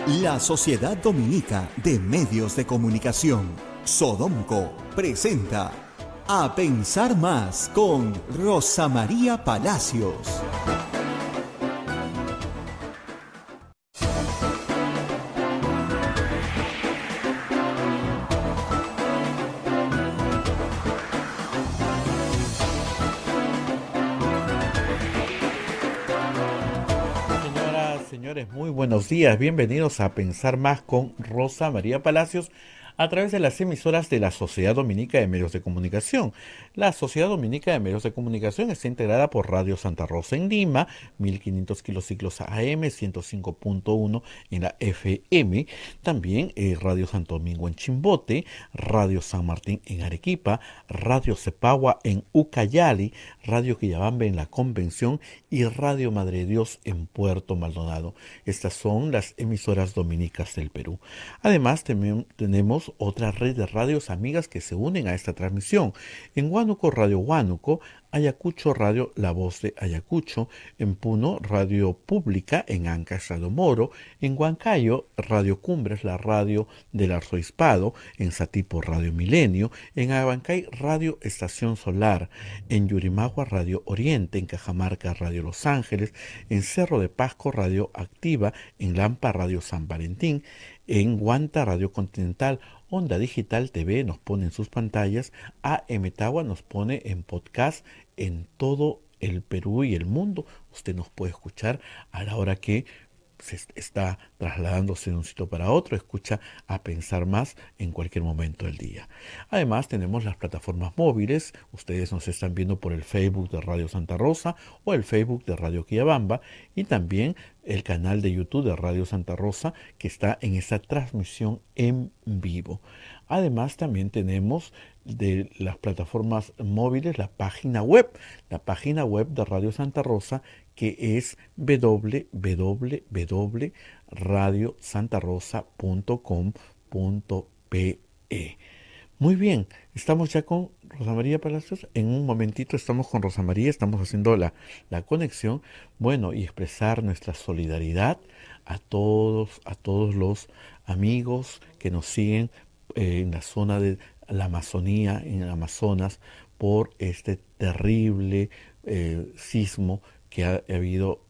La Sociedad Dominica de Medios de Comunicación, Sodomco, presenta A Pensar Más con Rosa María Palacios. Señores, muy buenos días. Bienvenidos a Pensar Más con Rosa María Palacios a través de las emisoras de la Sociedad Dominica de Medios de Comunicación. La Sociedad Dominica de Medios de Comunicación está integrada por Radio Santa Rosa en Lima, 1500 kilociclos AM, 105.1 en la FM. También Radio Santo Domingo en Chimbote, Radio San Martín en Arequipa, Radio Cepagua en Ucayali, Radio Quillabambe en La Convención y Radio Madre de Dios en Puerto Maldonado. Estas son las emisoras dominicas del Perú. Además, tenemos otra red de radios amigas que se unen a esta transmisión. En Huánuco, Radio Huánuco; Ayacucho, Radio La Voz de Ayacucho; en Puno, Radio Pública; en Ancash, Radio Moro; en Huancayo, Radio Cumbres, la radio del arzobispado; en Satipo, Radio Milenio; en Abancay, Radio Estación Solar; en Yurimagua, Radio Oriente; en Cajamarca, Radio Los Ángeles; en Cerro de Pasco, Radio Activa; en Lampa, Radio San Valentín; en Huanta, Radio Continental. Onda Digital TV nos pone en sus pantallas, AM Tagua nos pone en podcast en todo el Perú y el mundo. Usted nos puede escuchar a la hora que se está trasladándose de un sitio para otro, escucha A Pensar Más en cualquier momento del día. Además tenemos las plataformas móviles. Ustedes nos están viendo por el Facebook de Radio Santa Rosa o el Facebook de Radio Quillabamba, y también el canal de YouTube de Radio Santa Rosa, que está en esta transmisión en vivo. Además también tenemos de las plataformas móviles la página web de Radio Santa Rosa, que es www.radiosantarosa.com.pe. Muy bien, estamos ya con Rosa María Palacios. En un momentito estamos con Rosa María, estamos haciendo la conexión. Bueno, y expresar nuestra solidaridad a todos los amigos que nos siguen en la zona de la Amazonía, en el Amazonas, por este terrible sismo que ha habido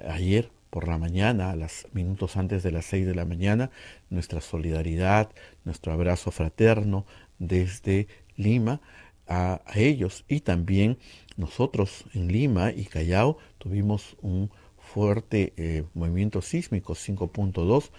ayer por la mañana, minutos antes de las 6 de la mañana. Nuestra solidaridad, nuestro abrazo fraterno desde Lima a ellos. Y también nosotros en Lima y Callao tuvimos un fuerte movimiento sísmico, 5.2,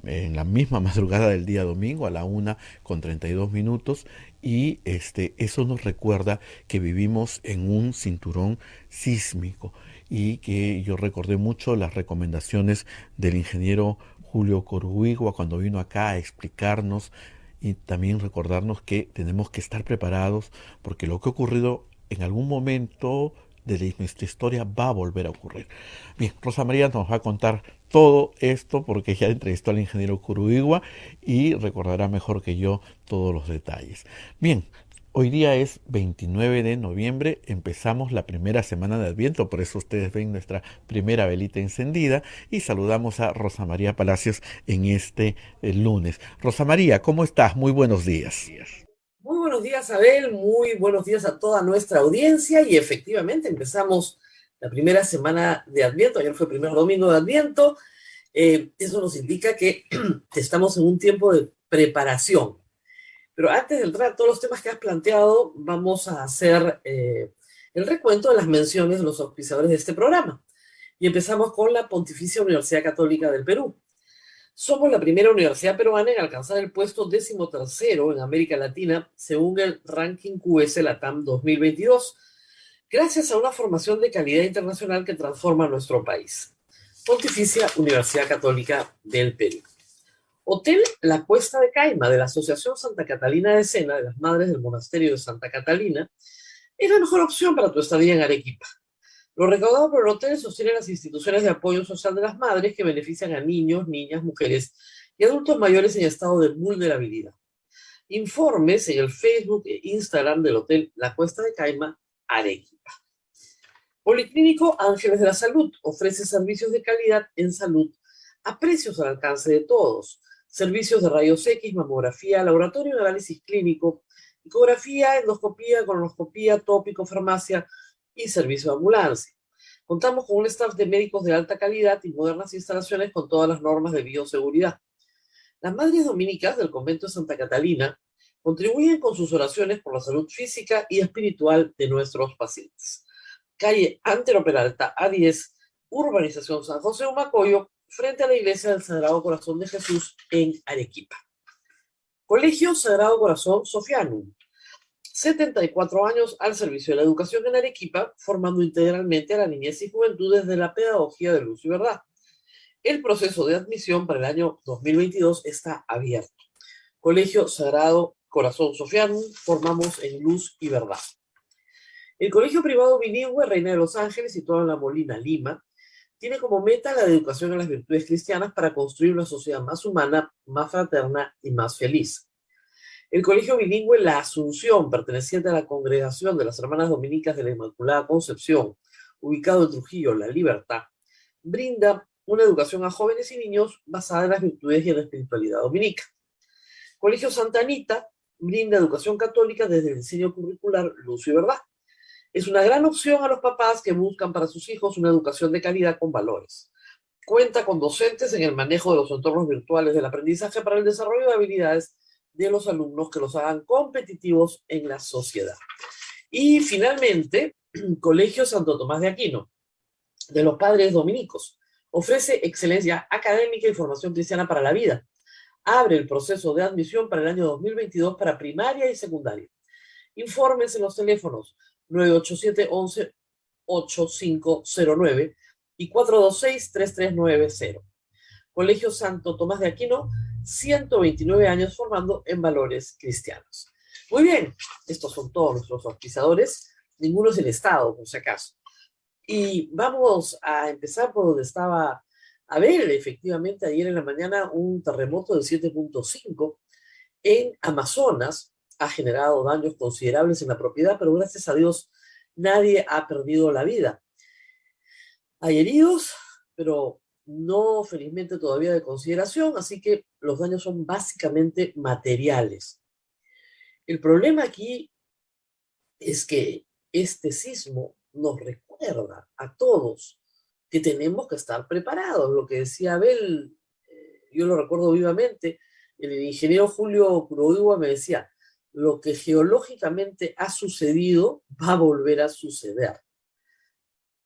en la misma madrugada del día domingo, a la 1:32, y eso nos recuerda que vivimos en un cinturón sísmico, y que yo recordé mucho las recomendaciones del ingeniero Julio Coruigua cuando vino acá a explicarnos, y también recordarnos que tenemos que estar preparados, porque lo que ha ocurrido en algún momento de nuestra historia va a volver a ocurrir. Bien, Rosa María nos va a contar todo esto porque ya entrevistó al ingeniero Curuigua y recordará mejor que yo todos los detalles. Bien, hoy día es 29 de noviembre, empezamos la primera semana de Adviento, por eso ustedes ven nuestra primera velita encendida, y saludamos a Rosa María Palacios en este lunes. Rosa María, ¿cómo estás? Muy buenos días. Muy buenos días, Abel, muy buenos días a toda nuestra audiencia, y efectivamente empezamos la primera semana de Adviento. Ayer fue el primer domingo de Adviento. Eso nos indica que estamos en un tiempo de preparación. Pero antes de entrar a todos los temas que has planteado, vamos a hacer el recuento de las menciones de los auspiciadores de este programa. Y empezamos con la Pontificia Universidad Católica del Perú. Somos la primera universidad peruana en alcanzar el puesto 13º en América Latina, según el ranking QS Latam 2022, gracias a una formación de calidad internacional que transforma nuestro país. Pontificia Universidad Católica del Perú. Hotel La Cuesta de Caima, de la Asociación Santa Catalina de Sena, de las Madres del Monasterio de Santa Catalina, es la mejor opción para tu estadía en Arequipa. Lo recaudado por el hotel sostiene las instituciones de apoyo social de las madres, que benefician a niños, niñas, mujeres y adultos mayores en estado de vulnerabilidad. Informes en el Facebook e Instagram del Hotel La Cuesta de Caima, Arequipa. Policlínico Ángeles de la Salud ofrece servicios de calidad en salud a precios al alcance de todos. Servicios de rayos X, mamografía, laboratorio de análisis clínico, ecografía, endoscopía, colonoscopía, tópico, farmacia y servicio de ambulancia. Contamos con un staff de médicos de alta calidad y modernas instalaciones con todas las normas de bioseguridad. Las madres dominicas del convento de Santa Catalina contribuyen con sus oraciones por la salud física y espiritual de nuestros pacientes. Calle Antero Peralta, A10, Urbanización San José Humacoyo, frente a la Iglesia del Sagrado Corazón de Jesús en Arequipa. Colegio Sagrado Corazón Sofianum, 74 años al servicio de la educación en Arequipa, formando integralmente a la niñez y juventud desde la pedagogía de luz y verdad. El proceso de admisión para el año 2022 está abierto. Colegio Sagrado Corazón Sofianum, formamos en luz y verdad. El colegio privado bilingüe Reina de los Ángeles, situado en La Molina, Lima, tiene como meta la educación en las virtudes cristianas para construir una sociedad más humana, más fraterna y más feliz. El colegio bilingüe La Asunción, perteneciente a la Congregación de las Hermanas Dominicas de la Inmaculada Concepción, ubicado en Trujillo, La Libertad, brinda una educación a jóvenes y niños basada en las virtudes y en la espiritualidad dominica. Colegio Santa Anita brinda educación católica desde el diseño curricular Luz y Verdad. Es una gran opción a los papás que buscan para sus hijos una educación de calidad con valores. Cuenta con docentes en el manejo de los entornos virtuales del aprendizaje para el desarrollo de habilidades de los alumnos que los hagan competitivos en la sociedad. Y finalmente, Colegio Santo Tomás de Aquino, de los Padres Dominicos, ofrece excelencia académica y formación cristiana para la vida. Abre el proceso de admisión para el año 2022 para primaria y secundaria. Informes en los teléfonos 987-11-8509 y 426-3390. Colegio Santo Tomás de Aquino, 129 años formando en valores cristianos. Muy bien, estos son todos nuestros auspiciadores, ninguno es el Estado, por si acaso. Y vamos a empezar por donde estaba Abel. Efectivamente, ayer en la mañana un terremoto de 7.5 en Amazonas ha generado daños considerables en la propiedad, pero gracias a Dios nadie ha perdido la vida. Hay heridos, pero no felizmente todavía de consideración, así que los daños son básicamente materiales. El problema aquí es que este sismo nos recuerda a todos que tenemos que estar preparados. Lo que decía Abel, yo lo recuerdo vivamente, el ingeniero Julio Kuroiwa me decía, lo que geológicamente ha sucedido va a volver a suceder.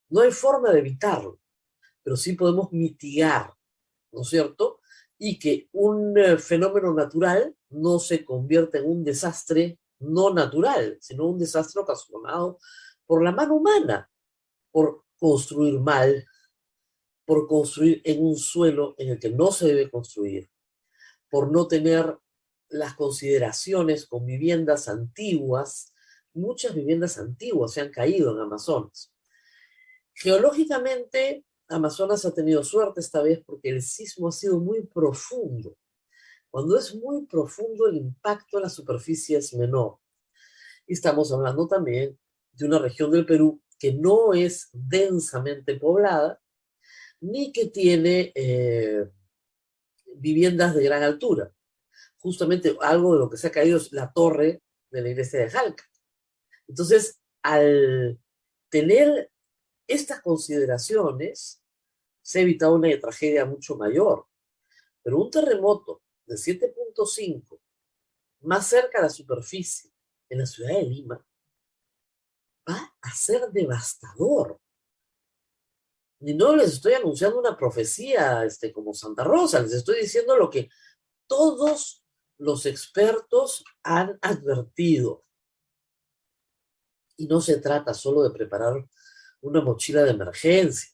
No hay forma de evitarlo, pero sí podemos mitigar, ¿no es cierto? Y que un fenómeno natural no se convierta en un desastre no natural, sino un desastre ocasionado por la mano humana, por construir mal, por construir en un suelo en el que no se debe construir, por no tener las consideraciones con viviendas antiguas. Muchas viviendas antiguas se han caído en Amazonas. Geológicamente, Amazonas ha tenido suerte esta vez porque el sismo ha sido muy profundo. Cuando es muy profundo, el impacto en la superficie es menor. Y estamos hablando también de una región del Perú que no es densamente poblada, ni que tiene viviendas de gran altura. Justamente algo de lo que se ha caído es la torre de la iglesia de Jalca. Entonces, al tener estas consideraciones, se ha evitado una tragedia mucho mayor. Pero un terremoto de 7.5 más cerca de la superficie, en la ciudad de Lima, va a ser devastador. Y no les estoy anunciando una profecía como Santa Rosa, les estoy diciendo lo que todos los expertos han advertido. Y no se trata solo de preparar una mochila de emergencia.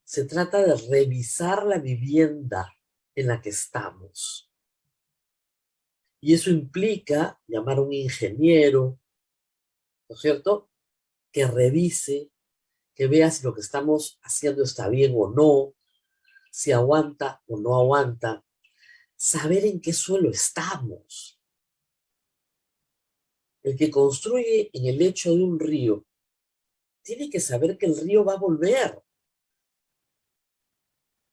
Se trata de revisar la vivienda en la que estamos. Y eso implica llamar a un ingeniero, ¿no es cierto?, que revise, que vea si lo que estamos haciendo está bien o no, si aguanta o no aguanta, saber en qué suelo estamos. El que construye en el lecho de un río tiene que saber que el río va a volver.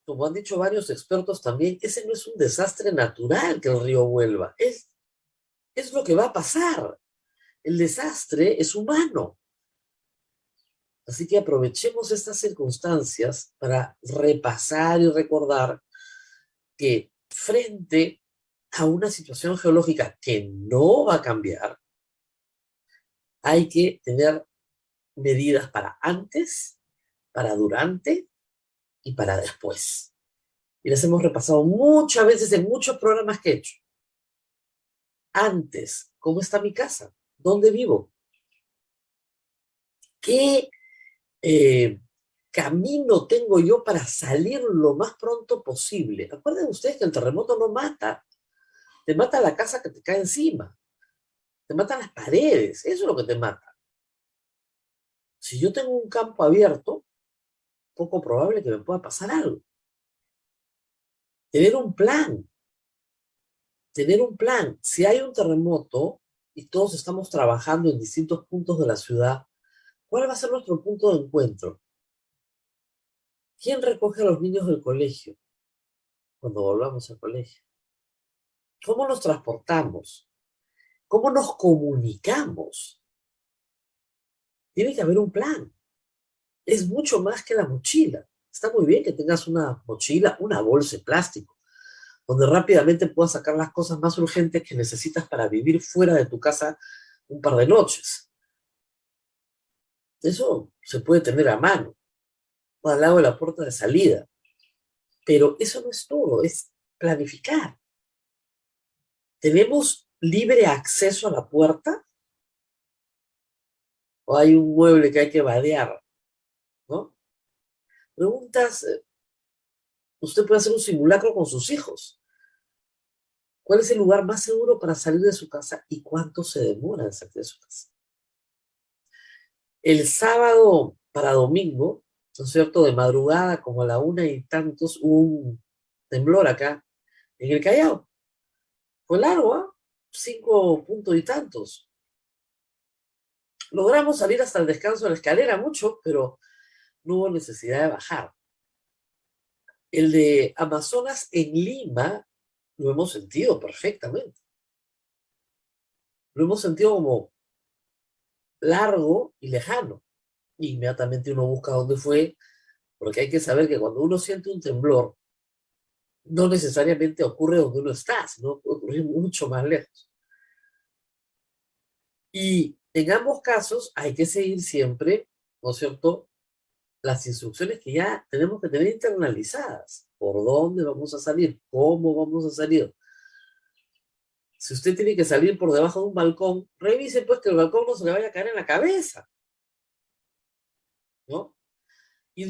como han dicho varios expertos también, ese no es un desastre natural que el río vuelva, es lo que va a pasar. El desastre es humano. Así que aprovechemos estas circunstancias para repasar y recordar que frente a una situación geológica que no va a cambiar, hay que tener medidas para antes, para durante y para después. Y las hemos repasado muchas veces en muchos programas que he hecho. Antes, ¿cómo está mi casa? ¿Dónde vivo? ¿Qué camino tengo yo para salir lo más pronto posible? Acuerden ustedes que el terremoto no mata. Te mata la casa que te cae encima. Te matan las paredes. Eso es lo que te mata. Si yo tengo un campo abierto, poco probable que me pueda pasar algo. Tener un plan. Tener un plan. Si hay un terremoto y todos estamos trabajando en distintos puntos de la ciudad, ¿cuál va a ser nuestro punto de encuentro? ¿Quién recoge a los niños del colegio cuando volvamos al colegio? ¿Cómo nos transportamos? ¿Cómo nos comunicamos? Tiene que haber un plan. Es mucho más que la mochila. Está muy bien que tengas una mochila, una bolsa de plástico, donde rápidamente puedas sacar las cosas más urgentes que necesitas para vivir fuera de tu casa un par de noches. Eso se puede tener a mano, o al lado de la puerta de salida. Pero eso no es todo, es planificar. ¿Tenemos libre acceso a la puerta? ¿O hay un mueble que hay que vadear? ¿No? Preguntas, usted puede hacer un simulacro con sus hijos. ¿Cuál es el lugar más seguro para salir de su casa y cuánto se demora en salir de su casa? El sábado para domingo, ¿no es cierto?, de madrugada, como a la 1:00 y tantos, hubo un temblor acá en el Callao. Fue largo, ¿ah? 5 puntos y tantos. Logramos salir hasta el descanso de la escalera mucho, pero no hubo necesidad de bajar. El de Amazonas en Lima lo hemos sentido perfectamente. Lo hemos sentido como largo y lejano. Inmediatamente uno busca dónde fue, porque hay que saber que cuando uno siente un temblor, no necesariamente ocurre donde uno está, sino puede ocurrir mucho más lejos. Y en ambos casos hay que seguir siempre, ¿no es cierto?, las instrucciones que ya tenemos que tener internalizadas. ¿Por dónde vamos a salir? ¿Cómo vamos a salir? Si usted tiene que salir por debajo de un balcón, revise pues que el balcón no se le vaya a caer en la cabeza, ¿no? Y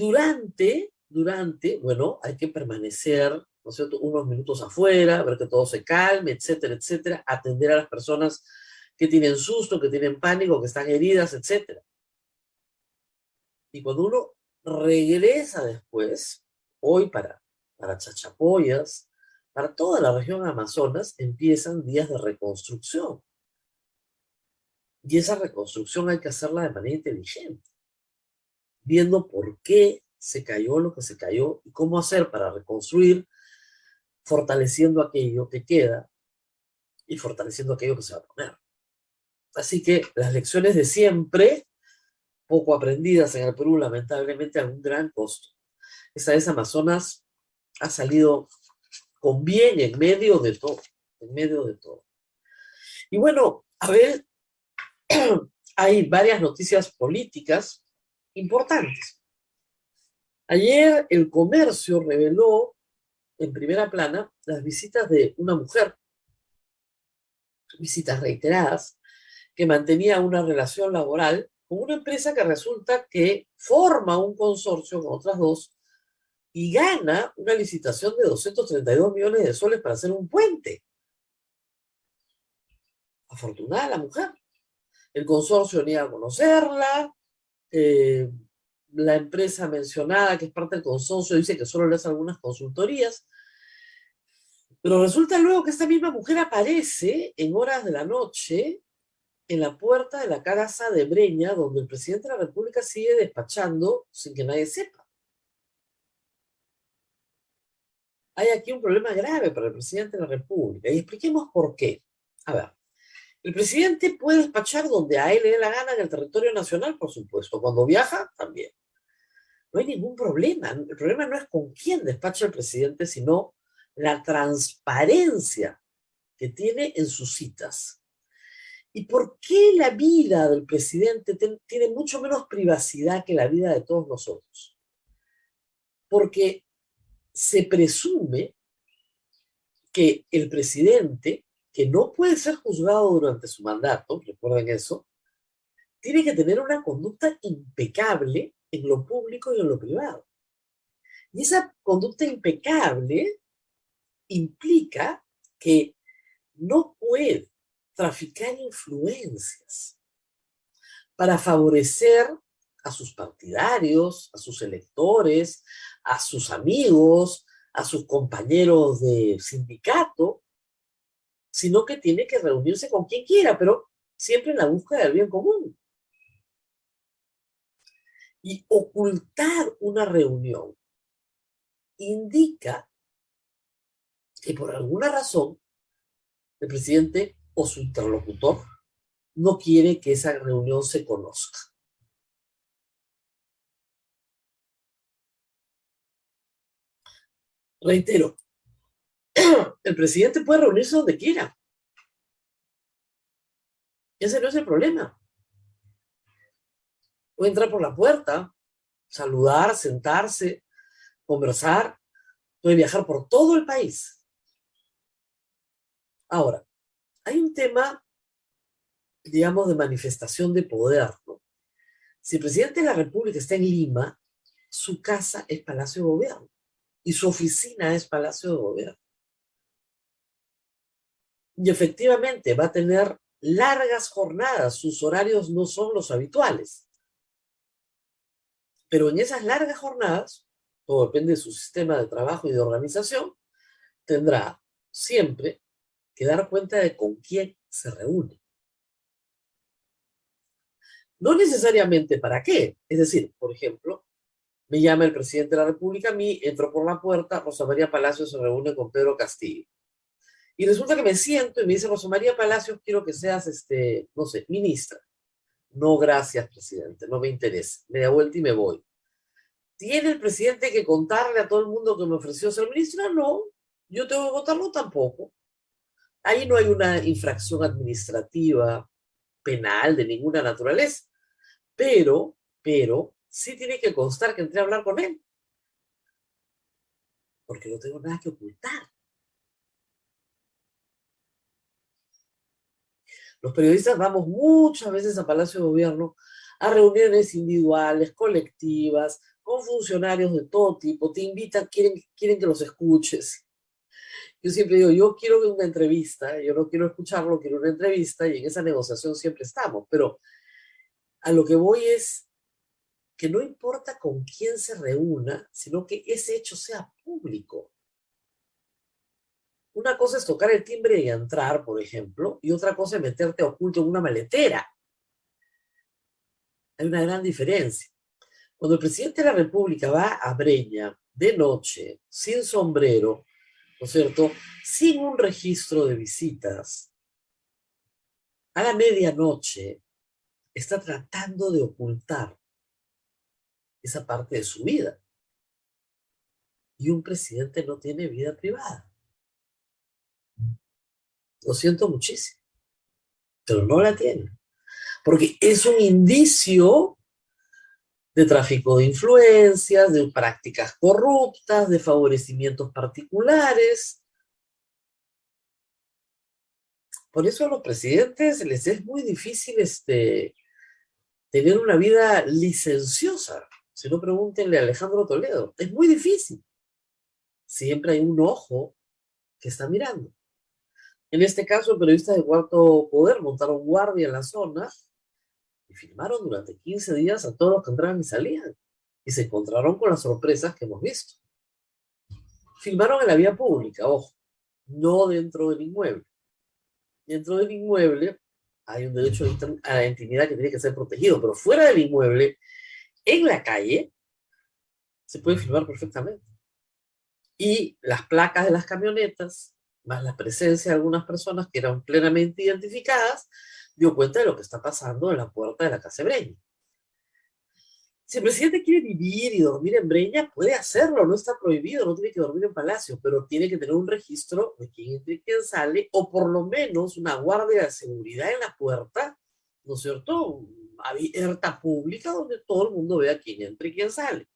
bueno, hay que permanecer, ¿no es cierto?, unos minutos afuera, ver que todo se calme, etcétera, etcétera, atender a las personas que tienen susto, que tienen pánico, que están heridas, etcétera. Y cuando uno regresa después, hoy para Chachapoyas, para toda la región Amazonas, empiezan días de reconstrucción. Y esa reconstrucción hay que hacerla de manera inteligente, viendo por qué se cayó lo que se cayó y cómo hacer para reconstruir, fortaleciendo aquello que queda y fortaleciendo aquello que se va a poner. Así que las lecciones de siempre, poco aprendidas en el Perú, lamentablemente a un gran costo. Esta vez Amazonas ha salido con bien en medio de todo, en medio de todo. Y bueno, a ver, hay varias noticias políticas importantes. Ayer El Comercio reveló en primera plana las visitas de una mujer, visitas reiteradas, que mantenía una relación laboral con una empresa que resulta que forma un consorcio con otras dos y gana una licitación de 232 millones de soles para hacer un puente. Afortunada la mujer. El consorcio niega a conocerla, la empresa mencionada, que es parte del consorcio, dice que solo le hace algunas consultorías, pero resulta luego que esta misma mujer aparece en horas de la noche en la puerta de la casa de Breña, donde el presidente de la República sigue despachando sin que nadie sepa. hay aquí un problema grave para el presidente de la República. Y expliquemos por qué. A ver, el presidente puede despachar donde a él le dé la gana en el territorio nacional, por supuesto. Cuando viaja, también. No hay ningún problema. El problema no es con quién despacha el presidente, sino la transparencia que tiene en sus citas. ¿Y por qué la vida del presidente tiene mucho menos privacidad que la vida de todos nosotros? Porque se presume que el presidente, que no puede ser juzgado durante su mandato, recuerden eso, tiene que tener una conducta impecable en lo público y en lo privado. Y esa conducta impecable implica que no puede traficar influencias para favorecer a sus partidarios, a sus electores, a sus amigos, a sus compañeros de sindicato, sino que tiene que reunirse con quien quiera, pero siempre en la búsqueda del bien común. Y ocultar una reunión indica que por alguna razón el presidente o su interlocutor no quiere que esa reunión se conozca. Reitero, el presidente puede reunirse donde quiera. Ese no es el problema. Puede entrar por la puerta, saludar, sentarse, conversar, puede viajar por todo el país. Ahora, hay un tema, digamos, de manifestación de poder, ¿no? Si el presidente de la República está en Lima, su casa es Palacio de Gobierno y su oficina es Palacio de Gobierno. Y efectivamente va a tener largas jornadas, sus horarios no son los habituales. Pero en esas largas jornadas, todo depende de su sistema de trabajo y de organización, tendrá siempre que dar cuenta de con quién se reúne. No necesariamente para qué. Es decir, por ejemplo, me llama el presidente de la República a mí, entro por la puerta, Rosa María Palacios se reúne con Pedro Castillo. Y resulta que me siento y me dice, Rosa María Palacios, quiero que seas, no sé, ministra. No, gracias, presidente, no me interesa. Me da vuelta y me voy. ¿Tiene el presidente que contarle a todo el mundo que me ofreció ser ministra? No, yo tengo que contarlo tampoco. Ahí no hay una infracción administrativa, penal, de ninguna naturaleza. Pero, sí tiene que constar que entré a hablar con él. Porque no tengo nada que ocultar. Los periodistas vamos muchas veces a Palacio de Gobierno a reuniones individuales, colectivas, con funcionarios de todo tipo. Te invitan, quieren que los escuches. Yo siempre digo, yo quiero una entrevista, yo no quiero escucharlo, quiero una entrevista, y en esa negociación siempre estamos. Pero a lo que voy es que no importa con quién se reúna, sino que ese hecho sea público. Una cosa es tocar el timbre y entrar, por ejemplo, y otra cosa es meterte oculto en una maletera. Hay una gran diferencia. Cuando el presidente de la República va a Breña de noche, sin sombrero, ¿no es cierto?, sin un registro de visitas, a la medianoche, está tratando de ocultar esa parte de su vida. Y un presidente no tiene vida privada. Lo siento muchísimo, pero no la tiene. Porque es un indicio de tráfico de influencias, de prácticas corruptas, de favorecimientos particulares. Por eso a los presidentes les es muy difícil tener una vida licenciosa. Si no, pregúntenle a Alejandro Toledo. Es muy difícil. Siempre hay un ojo que está mirando. En este caso, periodistas de Cuarto Poder montaron guardia en la zona y filmaron durante 15 días a todos los que entraban y salían. Y se encontraron con las sorpresas que hemos visto. Filmaron en la vía pública, ojo, no dentro del inmueble. Dentro del inmueble hay un derecho a la intimidad que tiene que ser protegido, pero fuera del inmueble, en la calle, se puede filmar perfectamente. Y las placas de las camionetas, más la presencia de algunas personas que eran plenamente identificadas, dio cuenta de lo que está pasando en la puerta de la Casa Breña. Si el presidente quiere vivir y dormir en Breña, puede hacerlo, no está prohibido, no tiene que dormir en Palacio, pero tiene que tener un registro de quién entra y quién sale, o por lo menos una guardia de seguridad en la puerta, ¿no es cierto? Abierta, pública, donde todo el mundo vea quién entra y quién sale.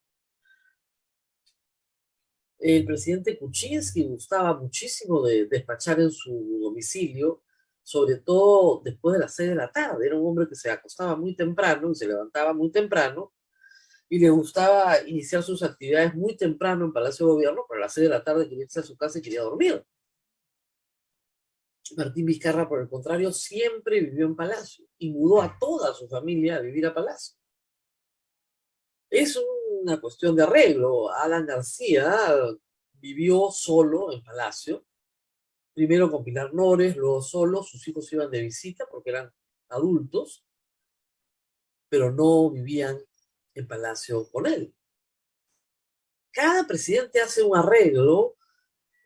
El presidente Kuczynski gustaba muchísimo de despachar en su domicilio, sobre todo después de las 6 de la tarde. Era un hombre que se acostaba muy temprano y se levantaba muy temprano, y le gustaba iniciar sus actividades muy temprano en Palacio de Gobierno, pero a las 6 de la tarde quería irse a su casa y quería dormir. Martín Vizcarra, por el contrario, siempre vivió en Palacio y mudó a toda su familia a vivir a Palacio. Es una cuestión de arreglo. Alan García vivió solo en Palacio, primero con Pilar Nores, luego solo. Sus hijos iban de visita porque eran adultos, pero no vivían en Palacio con él. Cada presidente hace un arreglo,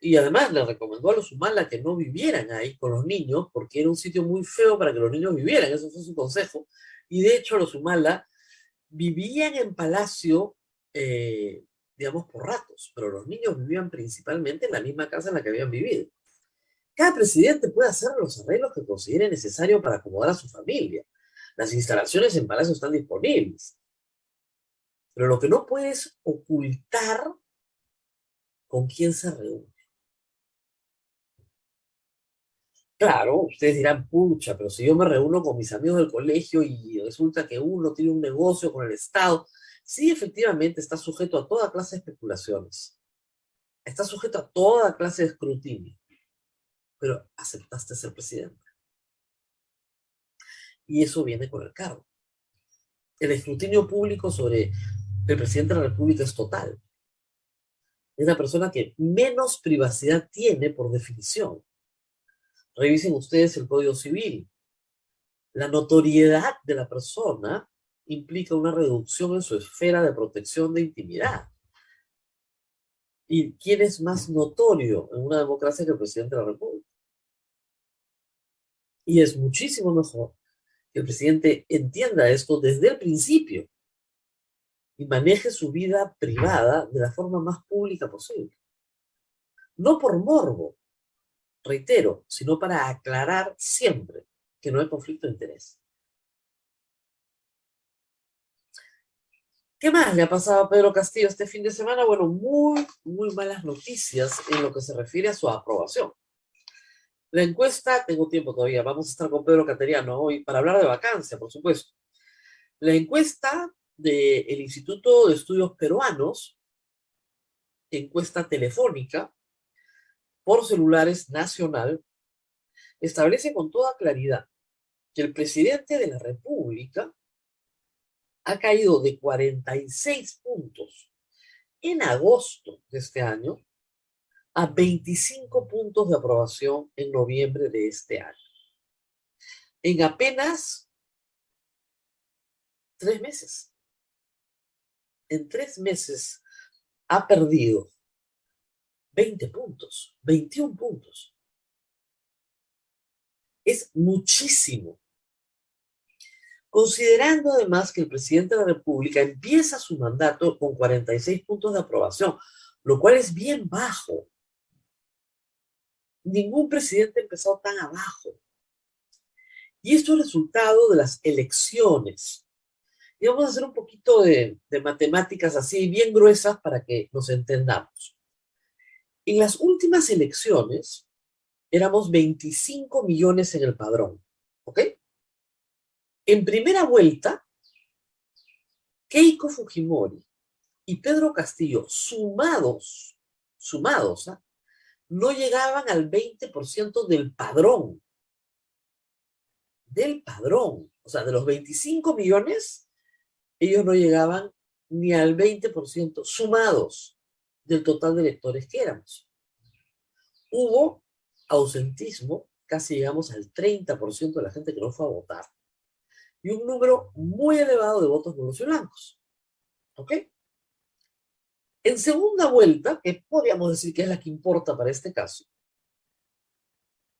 y además le recomendó a los Humala que no vivieran ahí con los niños porque era un sitio muy feo para que los niños vivieran. Eso fue su consejo. Y de hecho los Humala vivían en Palacio, digamos, por ratos, pero los niños vivían principalmente en la misma casa en la que habían vivido. Cada presidente puede hacer los arreglos que considere necesario para acomodar a su familia. Las instalaciones en Palacio están disponibles. Pero lo que no puede es ocultar con quién se reúne. Claro, ustedes dirán, pucha, pero si yo me reúno con mis amigos del colegio y resulta que uno tiene un negocio con el Estado, sí, efectivamente está sujeto a toda clase de especulaciones, está sujeto a toda clase de escrutinio, pero aceptaste ser presidente. Y eso viene con el cargo. El escrutinio público sobre el presidente de la República es total. Es la persona que menos privacidad tiene por definición. Revisen ustedes el Código Civil. La notoriedad de la persona implica una reducción en su esfera de protección de intimidad. ¿Y quién es más notorio en una democracia que el presidente de la República? Y es muchísimo mejor que el presidente entienda esto desde el principio y maneje su vida privada de la forma más pública posible. No por morbo, reitero, sino para aclarar siempre que no hay conflicto de interés. ¿Qué más le ha pasado a Pedro Castillo este fin de semana? Bueno, muy malas noticias en lo que se refiere a su aprobación. La encuesta, tengo tiempo todavía, vamos a estar con Pedro Cateriano hoy para hablar de vacancia, por supuesto. La encuesta del Instituto de Estudios Peruanos, encuesta telefónica por celulares nacional, establece con toda claridad que el presidente de la República ha caído de 46 puntos en agosto de este año a 25 puntos de aprobación en noviembre de este año. En apenas 3 meses. En 3 meses ha perdido 20 puntos, 21 puntos. Es muchísimo. Considerando además que el presidente de la República empieza su mandato con 46 puntos de aprobación, lo cual es bien bajo. Ningún presidente ha empezado tan abajo. Y esto es resultado de las elecciones. Y vamos a hacer un poquito de matemáticas así, bien gruesas, para que nos entendamos. En las últimas elecciones, éramos 25 millones en el padrón. ¿Ok? En primera vuelta, Keiko Fujimori y Pedro Castillo, sumados, ¿ah?, no llegaban al 20% del padrón. Del padrón. O sea, de los 25 millones, ellos no llegaban ni al 20% sumados del total de electores que éramos. Hubo ausentismo, casi llegamos al 30% de la gente que no fue a votar, y un número muy elevado de votos nulos y blancos. ¿Ok? En segunda vuelta, que podríamos decir que es la que importa para este caso,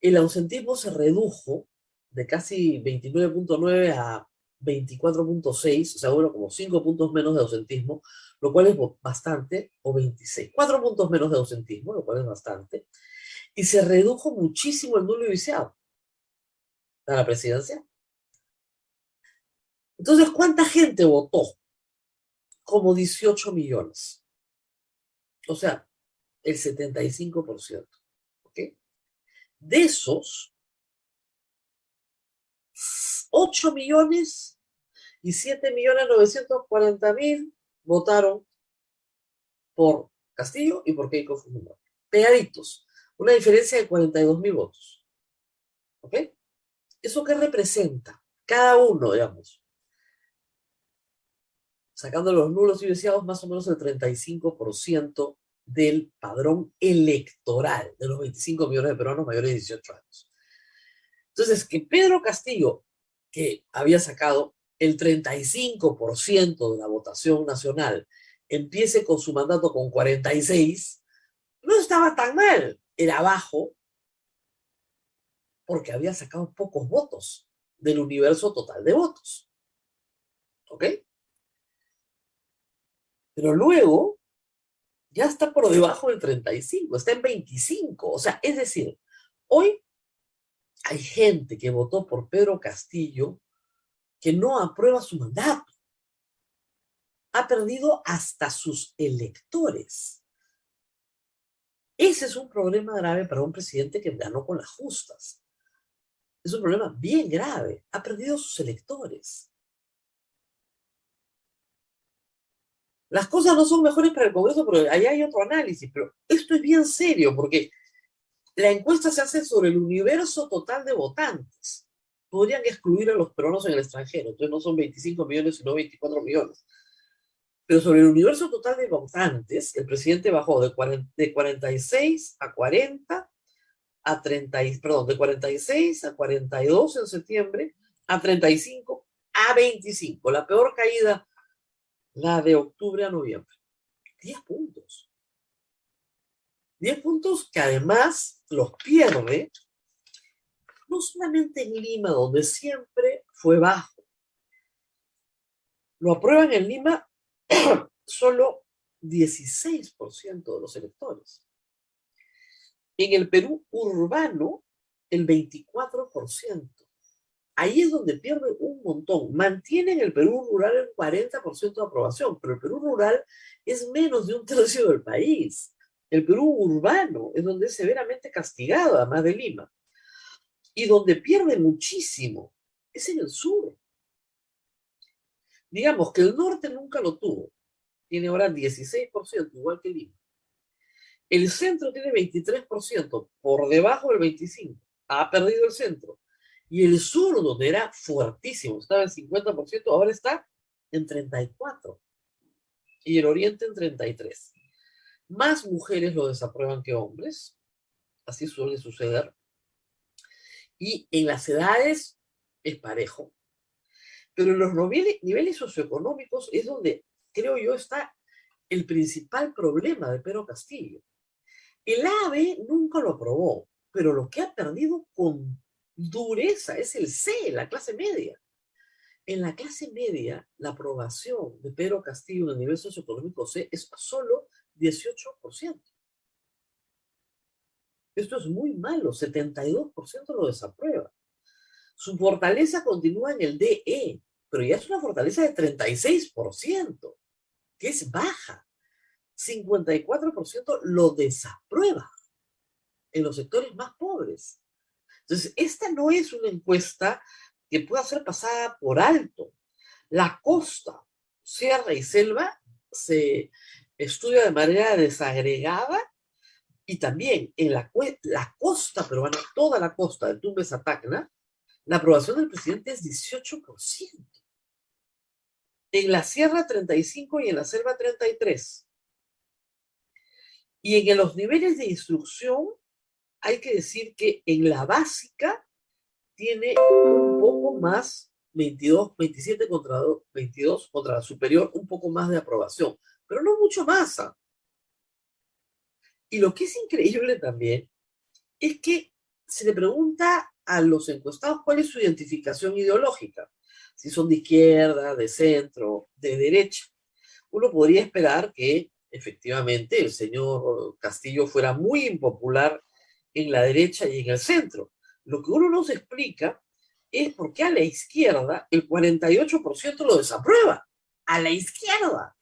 el ausentismo se redujo de casi 29.9 a 24.6, o sea, bueno, como 5 puntos menos de ausentismo, lo cual es bastante, o 26, 4 puntos menos de ausentismo, lo cual es bastante, y se redujo muchísimo el nulo y viciado a la presidencia. Entonces, ¿cuánta gente votó? Como 18 millones. O sea, el 75%. ¿Ok? De esos, 8 millones y 7.940.000 votaron por Castillo y por Keiko Fujimori. Pegaditos. Una diferencia de 42.000 votos. ¿Ok? ¿Eso qué representa? Cada uno, digamos, sacando los nulos y viciados, más o menos el 35% del padrón electoral de los 25 millones de peruanos mayores de 18 años. Entonces, que Pedro Castillo, que había sacado el 35% de la votación nacional, empiece con su mandato con 46, no estaba tan mal. Era bajo porque había sacado pocos votos del universo total de votos. ¿Ok? Pero luego ya está por debajo del 35, está en 25. O sea, es decir, hoy hay gente que votó por Pedro Castillo que no aprueba su mandato. Ha perdido hasta sus electores. Ese es un problema grave para un presidente que ganó con las justas. Es un problema bien grave. Ha perdido sus electores. Las cosas no son mejores para el Congreso, pero allá hay otro análisis. Pero esto es bien serio porque la encuesta se hace sobre el universo total de votantes. Podrían excluir a los peruanos en el extranjero. Entonces no son 25 millones, sino 24 millones. Pero sobre el universo total de votantes, el presidente bajó de 46 a 40, a 30, perdón, de 46 a 42 en septiembre, a 35, a 25. La peor caída, la de octubre a noviembre. 10 puntos. 10 puntos que además los pierde, no solamente en Lima, donde siempre fue bajo. Lo aprueban en Lima solo 16% de los electores. En el Perú urbano, el 24%. Ahí es donde pierde un montón. Mantiene en el Perú rural el 40% de aprobación, pero el Perú rural es menos de un tercio del país. El Perú urbano es donde es severamente castigado, además de Lima. Y donde pierde muchísimo es en el sur. Digamos que el norte nunca lo tuvo. Tiene ahora 16%, igual que Lima. El centro tiene 23%, por debajo del 25%. Ha perdido el centro. Y el sur, donde era fuertísimo, estaba en 50%, ahora está en 34%. Y el oriente en 33%. Más mujeres lo desaprueban que hombres. Así suele suceder. Y en las edades es parejo. Pero en los niveles socioeconómicos es donde, creo yo, está el principal problema de Pedro Castillo. El AVE nunca lo aprobó, pero lo que ha perdido con dureza es el C, la clase media. En la clase media, la aprobación de Pedro Castillo en el nivel socioeconómico C es solo 18%. Esto es muy malo, 72% lo desaprueba. Su fortaleza continúa en el DE, pero ya es una fortaleza de 36%, que es baja. 54% lo desaprueba en los sectores más pobres. Entonces, esta no es una encuesta que pueda ser pasada por alto. La costa, sierra y selva se estudia de manera desagregada y también en la costa peruana, toda la costa de Tumbes a Tacna, la aprobación del presidente es 18%. En la sierra 35% y en la selva 33%. Y en los niveles de instrucción, hay que decir que en la básica tiene un poco más, 27 contra 22 contra la superior, un poco más de aprobación, pero no mucho más. Y lo que es increíble también es que se le pregunta a los encuestados cuál es su identificación ideológica, si son de izquierda, de centro, de derecha. Uno podría esperar que efectivamente el señor Castillo fuera muy impopular en la derecha y en el centro. Lo que uno no se explica es por qué a la izquierda el 48% lo desaprueba. A la izquierda.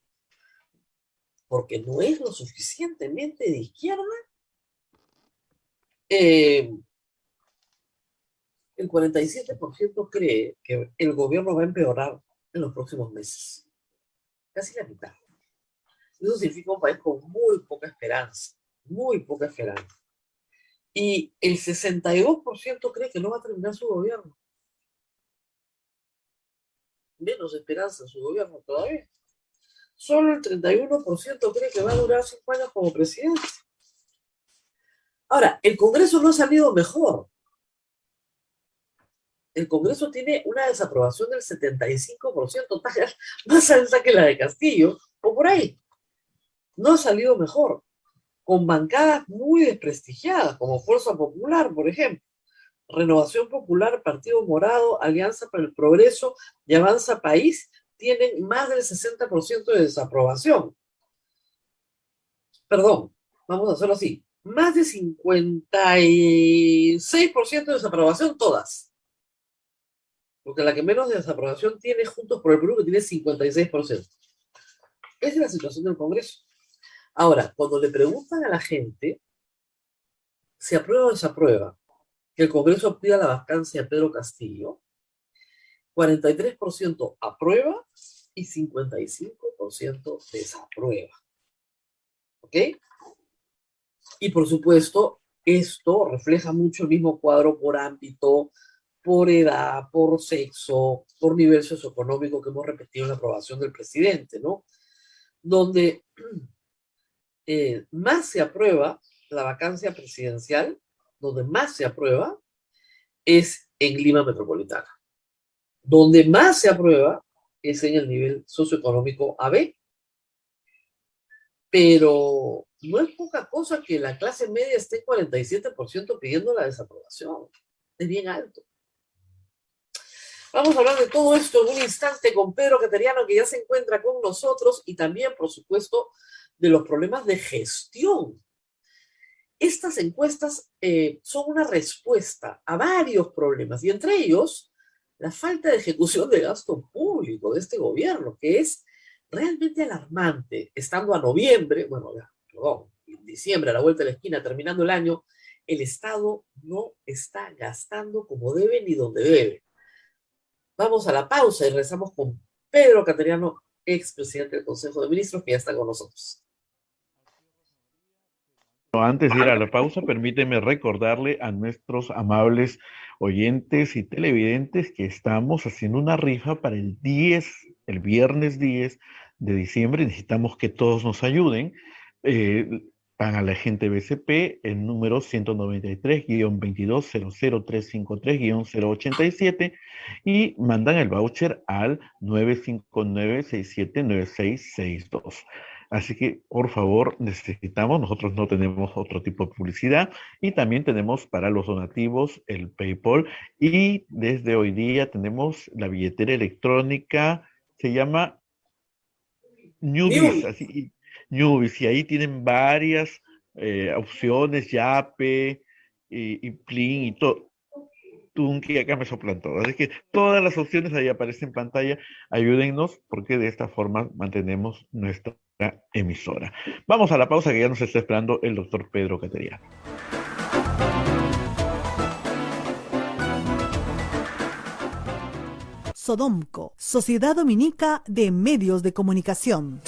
Porque no es lo suficientemente de izquierda. El 47% cree que el gobierno va a empeorar en los próximos meses. Casi la mitad. Eso significa un país con muy poca esperanza. Muy poca esperanza. Y el 62% cree que no va a terminar su gobierno. Menos esperanza en su gobierno todavía. Solo el 31% cree que va a durar 5 años como presidente. Ahora, el Congreso no ha salido mejor. El Congreso tiene una desaprobación del 75%, más alta que la de Castillo, o por ahí. No ha salido mejor. Con bancadas muy desprestigiadas, como Fuerza Popular, por ejemplo. Renovación Popular, Partido Morado, Alianza para el Progreso y Avanza País tienen más del 60% de desaprobación. Perdón, vamos a hacerlo así. Más de 56% de desaprobación todas. Porque la que menos desaprobación tiene Juntos por el Perú, que tiene 56%. Esa es la situación del Congreso. Ahora, cuando le preguntan a la gente si aprueba o desaprueba que el Congreso pida la vacancia a Pedro Castillo, 43% aprueba y 55% desaprueba. ¿Ok? Y por supuesto, esto refleja mucho el mismo cuadro por ámbito, por edad, por sexo, por nivel socioeconómico que hemos repetido en la aprobación del presidente, ¿no? Donde más se aprueba la vacancia presidencial, donde más se aprueba es en Lima Metropolitana. Donde más se aprueba es en el nivel socioeconómico AB. Pero no es poca cosa que la clase media esté en 47% pidiendo la desaprobación. Es bien alto. Vamos a hablar de todo esto en un instante con Pedro Cateriano, que ya se encuentra con nosotros, y también, por supuesto, de los problemas de gestión. Estas encuestas son una respuesta a varios problemas, y entre ellos, la falta de ejecución de gasto público de este gobierno, que es realmente alarmante. Estando a noviembre, en diciembre, a la vuelta de la esquina, terminando el año, el Estado no está gastando como debe ni donde debe. Vamos a la pausa y regresamos con Pedro Cateriano, expresidente del Consejo de Ministros, que ya está con nosotros. Antes de ir a la pausa, permíteme recordarle a nuestros amables oyentes y televidentes que estamos haciendo una rifa para el viernes 10 de diciembre. Necesitamos que todos nos ayuden. Van a la gente BCP, el número 193-22000353-087 y mandan el voucher al 959-679662. Así que, por favor, nosotros no tenemos otro tipo de publicidad, y también tenemos para los donativos el PayPal, y desde hoy día tenemos la billetera electrónica, se llama Newbies, Newbies, y ahí tienen varias opciones, Yape y Plin y todo. Tunki, acá me soplan todo. Así que todas las opciones ahí aparecen en pantalla. Ayúdennos, porque de esta forma mantenemos nuestra emisora. Vamos a la pausa, que ya nos está esperando el doctor Pedro Cateriano. Sodomco, Sociedad Dominica de Medios de Comunicación.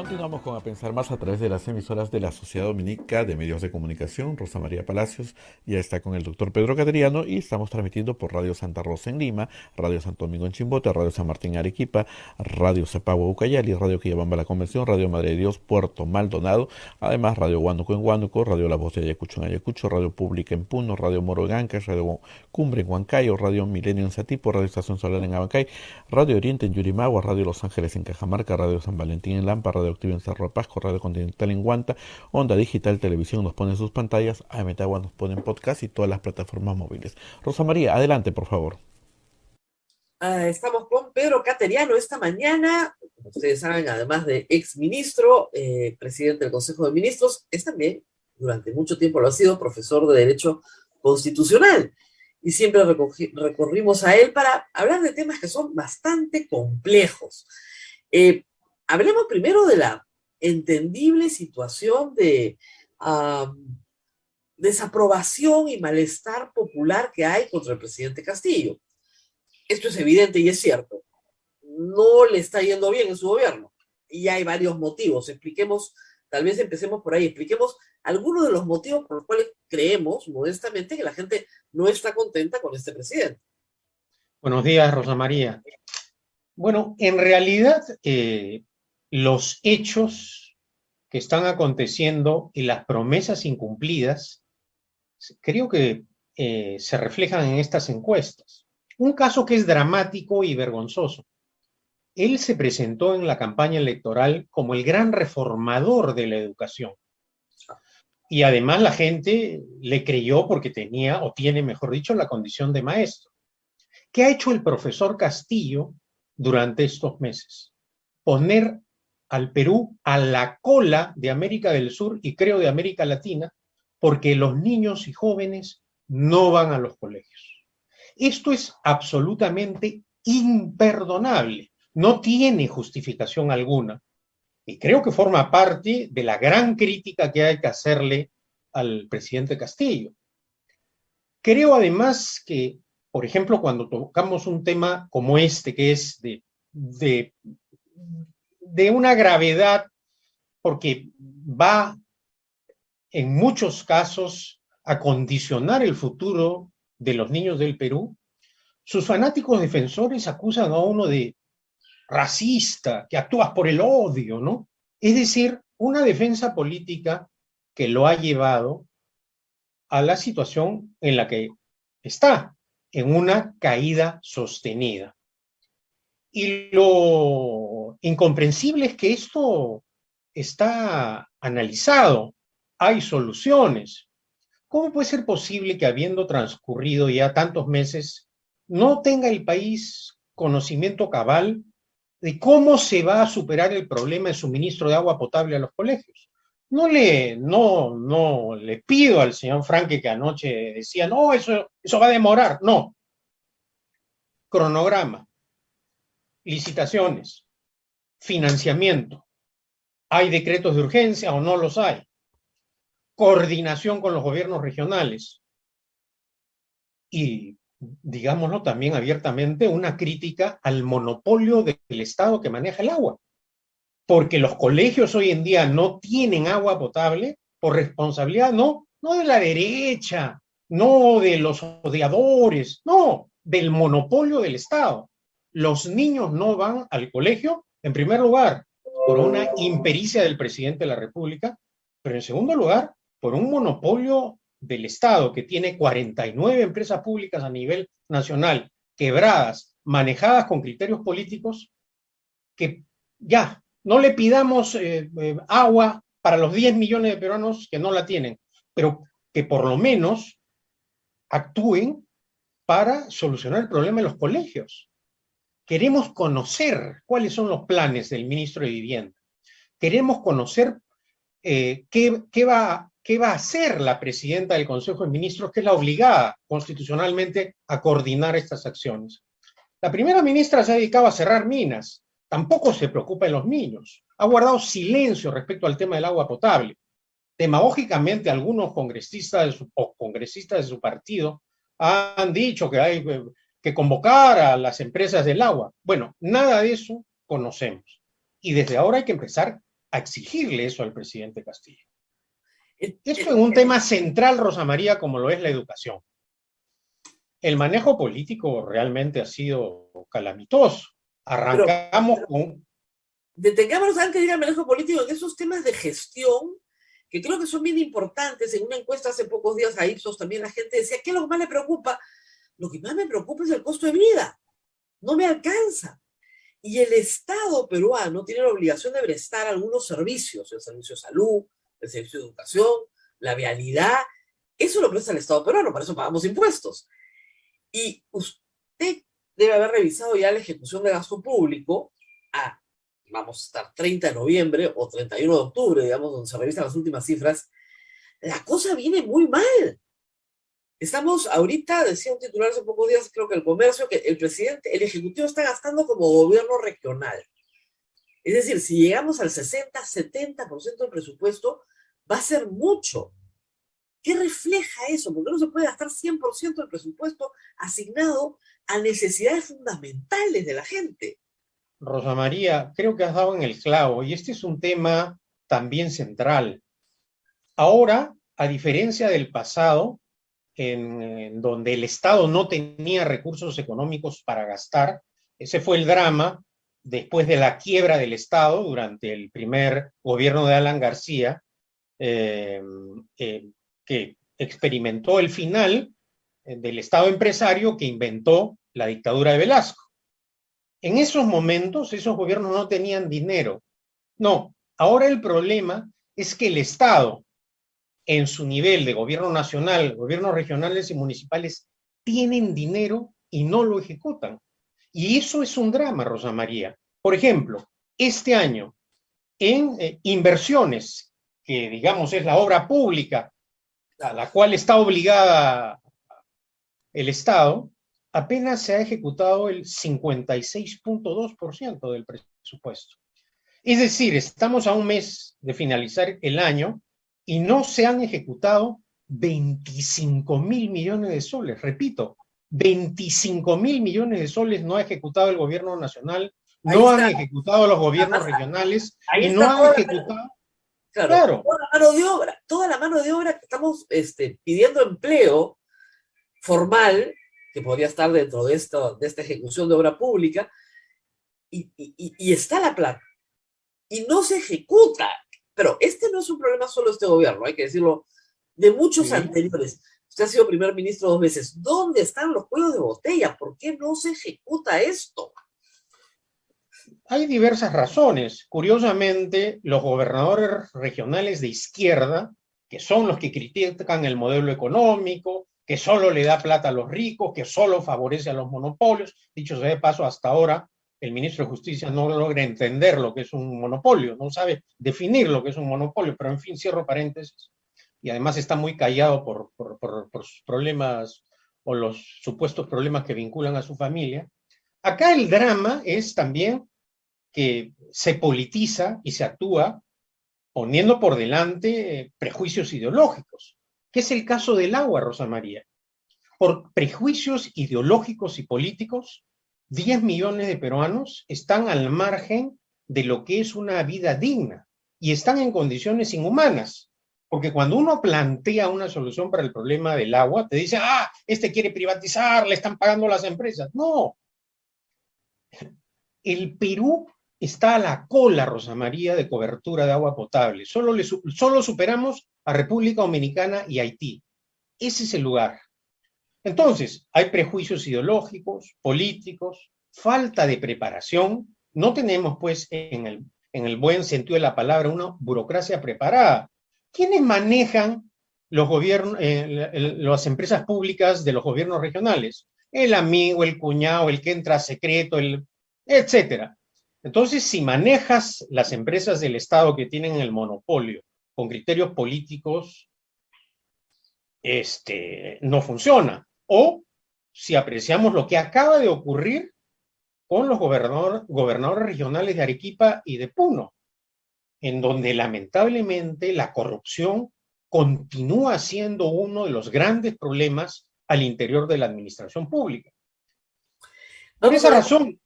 Continuamos con A Pensar Más a través de las emisoras de la Sociedad Dominica de Medios de Comunicación. Rosa María Palacios ya está con el doctor Pedro Cateriano y estamos transmitiendo por Radio Santa Rosa en Lima, Radio Santo Domingo en Chimbote, Radio San Martín en Arequipa, Radio Cepagua Ucayali, Radio Quillabamba La Convención, Radio Madre de Dios Puerto Maldonado, además Radio Huánuco en Huánuco, Radio La Voz de Ayacucho en Ayacucho, Radio Pública en Puno, Radio Moro en Ancash, Radio Cumbre en Huancayo, Radio Milenio en Satipo, Radio Estación Solar en Abancay, Radio Oriente en Yurimagua, Radio Los Ángeles en Cajamarca, Radio San Valentín en Lampa, Radio Activa en Cerro de Pasco, Radio Continental en Guanta, Onda Digital Televisión nos pone en sus pantallas, AM Tagua nos pone en podcast y todas las plataformas móviles. Rosa María, adelante, por favor. Estamos con Pedro Cateriano esta mañana. Como ustedes saben, además de ex ministro, presidente del Consejo de Ministros, es también, durante mucho tiempo lo ha sido, profesor de Derecho Constitucional. Y siempre recorrimos a él para hablar de temas que son bastante complejos. Hablemos primero de la entendible situación de desaprobación y malestar popular que hay contra el presidente Castillo. Esto es evidente y es cierto. No le está yendo bien en su gobierno. Y hay varios motivos. Expliquemos, tal vez empecemos por ahí, expliquemos algunos de los motivos por los cuales creemos, modestamente, que la gente no está contenta con este presidente. Buenos días, Rosa María. Bueno, en realidad, los hechos que están aconteciendo y las promesas incumplidas, creo que se reflejan en estas encuestas. Un caso que es dramático y vergonzoso. Él se presentó en la campaña electoral como el gran reformador de la educación. Y además la gente le creyó porque tenía, o tiene, mejor dicho, la condición de maestro. ¿Qué ha hecho el profesor Castillo durante estos meses? Poner al Perú a la cola de América del Sur y creo de América Latina, porque los niños y jóvenes no van a los colegios. Esto es absolutamente imperdonable, no tiene justificación alguna, y creo que forma parte de la gran crítica que hay que hacerle al presidente Castillo. Creo además que, por ejemplo, cuando tocamos un tema como este, que es de una gravedad, porque va en muchos casos a condicionar el futuro de los niños del Perú, sus fanáticos defensores acusan a uno de racista, que actúas por el odio, ¿no? Es decir, una defensa política que lo ha llevado a la situación en la que está, en una caída sostenida. Y lo incomprensible es que esto está analizado, hay soluciones. ¿Cómo puede ser posible que habiendo transcurrido ya tantos meses no tenga el país conocimiento cabal de cómo se va a superar el problema de suministro de agua potable a los colegios? No le pido al señor Franque, que anoche decía, no, eso va a demorar. No. Cronograma, licitaciones, financiamiento. ¿Hay decretos de urgencia o no los hay? Coordinación con los gobiernos regionales. Y, digámoslo también abiertamente, una crítica al monopolio del Estado que maneja el agua. Porque los colegios hoy en día no tienen agua potable por responsabilidad, no de la derecha, no de los odiadores, no, del monopolio del Estado. Los niños no van al colegio, en primer lugar, por una impericia del presidente de la República, pero en segundo lugar, por un monopolio del Estado que tiene 49 empresas públicas a nivel nacional, quebradas, manejadas con criterios políticos, que ya, no le pidamos agua para los 10 millones de peruanos que no la tienen, pero que por lo menos actúen para solucionar el problema de los colegios. Queremos conocer cuáles son los planes del ministro de Vivienda. Queremos conocer qué va a hacer la presidenta del Consejo de Ministros, que es la obligada constitucionalmente a coordinar estas acciones. La primera ministra se ha dedicado a cerrar minas, tampoco se preocupa de los niños, ha guardado silencio respecto al tema del agua potable. Demagógicamente, algunos congresistas de su partido han dicho que hay que convocar a las empresas del agua. Bueno, nada de eso conocemos. Y desde ahora hay que empezar a exigirle eso al presidente Castillo. Esto es un tema central, Rosa María, como lo es la educación. El manejo político realmente ha sido calamitoso. Arrancamos con... Detengámonos antes de ir al manejo político en esos temas de gestión que creo que son bien importantes. En una encuesta hace pocos días a Ipsos también la gente decía, ¿qué es lo que más le preocupa? Lo que más me preocupa es el costo de vida. No me alcanza. Y el Estado peruano tiene la obligación de prestar algunos servicios, el servicio de salud, el servicio de educación, la vialidad. Eso lo presta el Estado peruano, para eso pagamos impuestos. Y usted debe haber revisado ya la ejecución de gasto público vamos a estar 30 de noviembre o 31 de octubre, digamos, donde se revisan las últimas cifras. La cosa viene muy mal. Estamos ahorita, decía un titular hace pocos días, creo que el Comercio, que el presidente, el Ejecutivo está gastando como gobierno regional. Es decir, si llegamos al 60-70% del presupuesto, va a ser mucho. ¿Qué refleja eso? Porque no se puede gastar 100% del presupuesto asignado a necesidades fundamentales de la gente. Rosa María, creo que has dado en el clavo, y este es un tema también central. Ahora, a diferencia del pasado, en donde el Estado no tenía recursos económicos para gastar, ese fue el drama después de la quiebra del Estado durante el primer gobierno de Alan García, que experimentó el final del Estado empresario que inventó la dictadura de Velasco. En esos momentos, esos gobiernos no tenían dinero. No, ahora el problema es que el Estado, en su nivel de gobierno nacional, gobiernos regionales y municipales, tienen dinero y no lo ejecutan. Y eso es un drama, Rosa María. Por ejemplo, este año, en inversiones, que digamos es la obra pública a la cual está obligada el Estado, apenas se ha ejecutado el 56.2% del presupuesto. Es decir, estamos a un mes de finalizar el año y no se han ejecutado 25.000 millones de soles. Repito, 25.000 millones de soles no ha ejecutado el gobierno nacional, no han ejecutado los gobiernos regionales y no han ejecutado... Claro, toda la mano de obra que estamos pidiendo empleo formal, que podría estar dentro de esta ejecución de obra pública, y está la plata, y no se ejecuta. Pero este no es un problema solo de este gobierno, hay que decirlo, de muchos anteriores. Usted ha sido primer ministro 2 veces. ¿Dónde están los cuellos de botella? ¿Por qué no se ejecuta esto? Hay diversas razones. Curiosamente, los gobernadores regionales de izquierda, que son los que critican el modelo económico, que solo le da plata a los ricos, que solo favorece a los monopolios. Dicho sea de paso, hasta ahora el ministro de Justicia no logra entender lo que es un monopolio, no sabe definir lo que es un monopolio, pero en fin, cierro paréntesis. Y además está muy callado por sus problemas o los supuestos problemas que vinculan a su familia. Acá el drama es también que se politiza y se actúa poniendo por delante prejuicios ideológicos, que es el caso del agua, Rosa María. Por prejuicios ideológicos y políticos, 10 millones de peruanos están al margen de lo que es una vida digna y están en condiciones inhumanas. Porque cuando uno plantea una solución para el problema del agua, te dice, quiere privatizar, le están pagando las empresas. No. El Perú está a la cola, Rosa María, de cobertura de agua potable. Solo superamos a República Dominicana y Haití. Ese es el lugar. Entonces, hay prejuicios ideológicos, políticos, falta de preparación. No tenemos, pues, en el buen sentido de la palabra, una burocracia preparada. ¿Quiénes manejan los gobiernos, las empresas públicas de los gobiernos regionales? El amigo, el cuñado, el que entra secreto, etcétera. Entonces, si manejas las empresas del Estado que tienen el monopolio con criterios políticos, no funciona. O si apreciamos lo que acaba de ocurrir con los gobernadores regionales de Arequipa y de Puno, en donde lamentablemente la corrupción continúa siendo uno de los grandes problemas al interior de la administración pública. Por esa razón...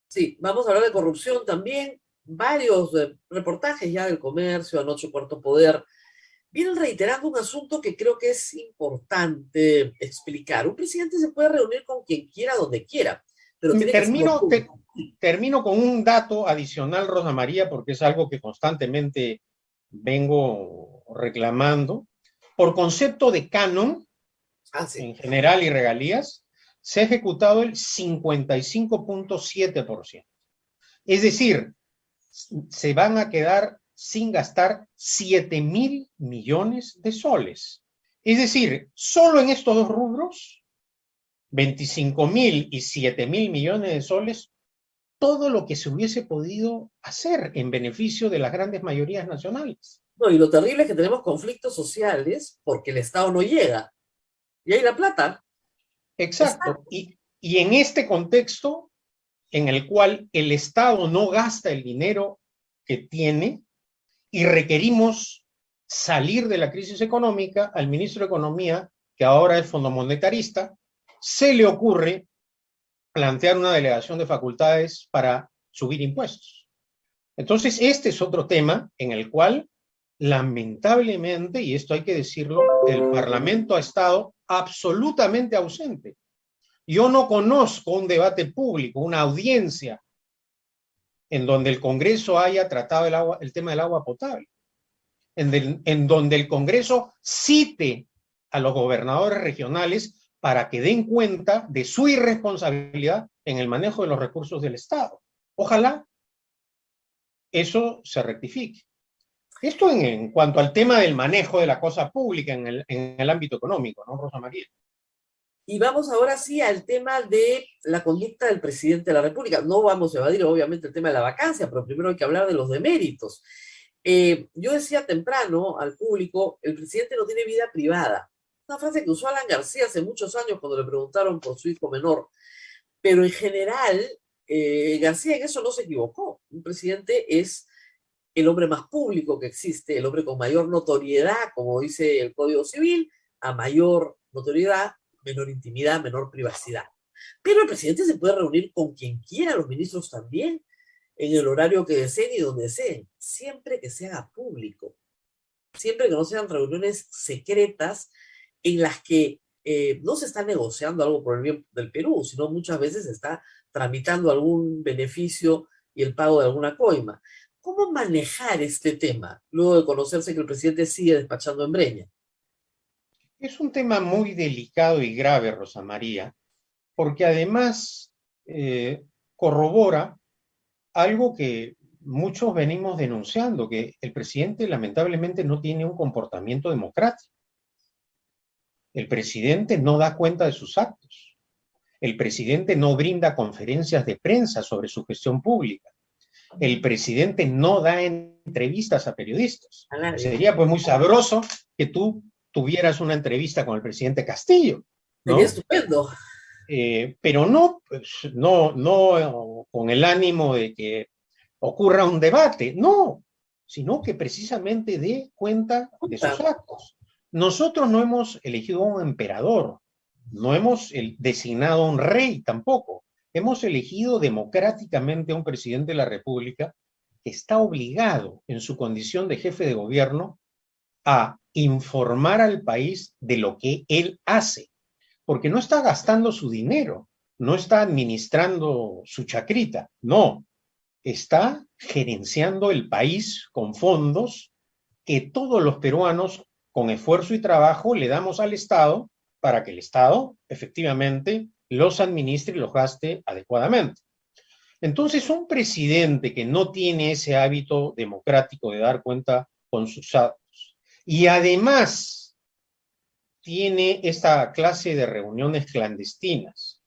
Sí, vamos a hablar de corrupción también. varios reportajes ya del Comercio, anoche Cuarto Poder, vienen reiterando un asunto que creo que es importante explicar. Un presidente se puede reunir con quien quiera, donde quiera, pero tiene que hacerlo público. Termino con un dato adicional, Rosa María, porque es algo que constantemente vengo reclamando. Por concepto de canon, en general y regalías, se ha ejecutado el 55.7%. Es decir, se van a quedar sin gastar 7.000 millones de soles. Es decir, solo en estos dos rubros, 25.000 y 7.000 millones de soles, todo lo que se hubiese podido hacer en beneficio de las grandes mayorías nacionales. No, y lo terrible es que tenemos conflictos sociales porque el Estado no llega. Y hay la plata. Exacto. Y en este contexto, en el cual el Estado no gasta el dinero que tiene y requerimos salir de la crisis económica, al ministro de Economía, que ahora es fondomonetarista, se le ocurre plantear una delegación de facultades para subir impuestos. Entonces, este es otro tema en el cual, lamentablemente, y esto hay que decirlo, el Parlamento ha estado absolutamente ausente. Yo no conozco un debate público, una audiencia, en donde el Congreso haya tratado el tema del agua potable, en donde el Congreso cite a los gobernadores regionales para que den cuenta de su irresponsabilidad en el manejo de los recursos del Estado. Ojalá eso se rectifique. Esto en cuanto al tema del manejo de la cosa pública en el ámbito económico, ¿no, Rosa María? Y vamos ahora sí al tema de la conducta del presidente de la República. No vamos a evadir, obviamente, el tema de la vacancia, pero primero hay que hablar de los deméritos. Yo decía temprano al público, el presidente no tiene vida privada. Una frase que usó Alan García hace muchos años cuando le preguntaron por su hijo menor. Pero en general, García en eso no se equivocó. Un presidente es el hombre más público que existe, el hombre con mayor notoriedad, como dice el Código Civil, a mayor notoriedad, menor intimidad, menor privacidad. Pero el presidente se puede reunir con quien quiera, los ministros también, en el horario que deseen y donde deseen, siempre que se haga público, siempre que no sean reuniones secretas en las que no se está negociando algo por el bien del Perú, sino muchas veces se está tramitando algún beneficio y el pago de alguna coima. ¿Cómo manejar este tema, luego de conocerse que el presidente sigue despachando en Breña? Es un tema muy delicado y grave, Rosa María, porque además corrobora algo que muchos venimos denunciando, que el presidente lamentablemente no tiene un comportamiento democrático. El presidente no da cuenta de sus actos. El presidente no brinda conferencias de prensa sobre su gestión pública. El presidente no da entrevistas a periodistas. Sería pues muy sabroso que tú tuvieras una entrevista con el presidente Castillo, ¿no? Sería estupendo. Pero no, pues, no con el ánimo de que ocurra un debate, no, sino que precisamente dé cuenta de sus actos. Nosotros no hemos elegido un emperador, no hemos designado un rey tampoco. Hemos elegido democráticamente a un presidente de la República que está obligado en su condición de jefe de gobierno a informar al país de lo que él hace, porque no está gastando su dinero, no está administrando su chacrita, no, está gerenciando el país con fondos que todos los peruanos, con esfuerzo y trabajo, le damos al Estado para que el Estado efectivamente los administre y los gaste adecuadamente. Entonces, un presidente que no tiene ese hábito democrático de dar cuenta con sus actos y además tiene esta clase de reuniones clandestinas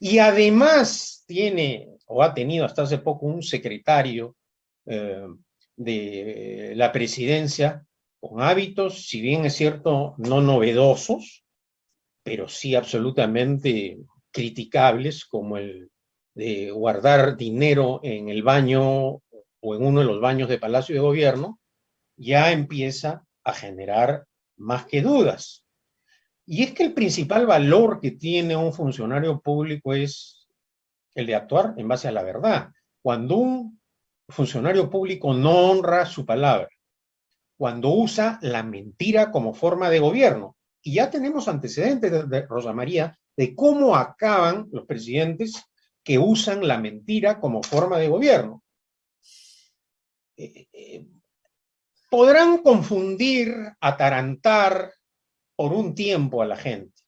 y además tiene o ha tenido hasta hace poco un secretario de la presidencia con hábitos, si bien es cierto, no novedosos, pero sí absolutamente criticables, como el de guardar dinero en el baño o en uno de los baños de Palacio de Gobierno, ya empieza a generar más que dudas. Y es que el principal valor que tiene un funcionario público es el de actuar en base a la verdad. Cuando un funcionario público no honra su palabra, cuando usa la mentira como forma de gobierno. Y ya tenemos antecedentes de Rosa María de cómo acaban los presidentes que usan la mentira como forma de gobierno. Podrán confundir, atarantar por un tiempo a la gente,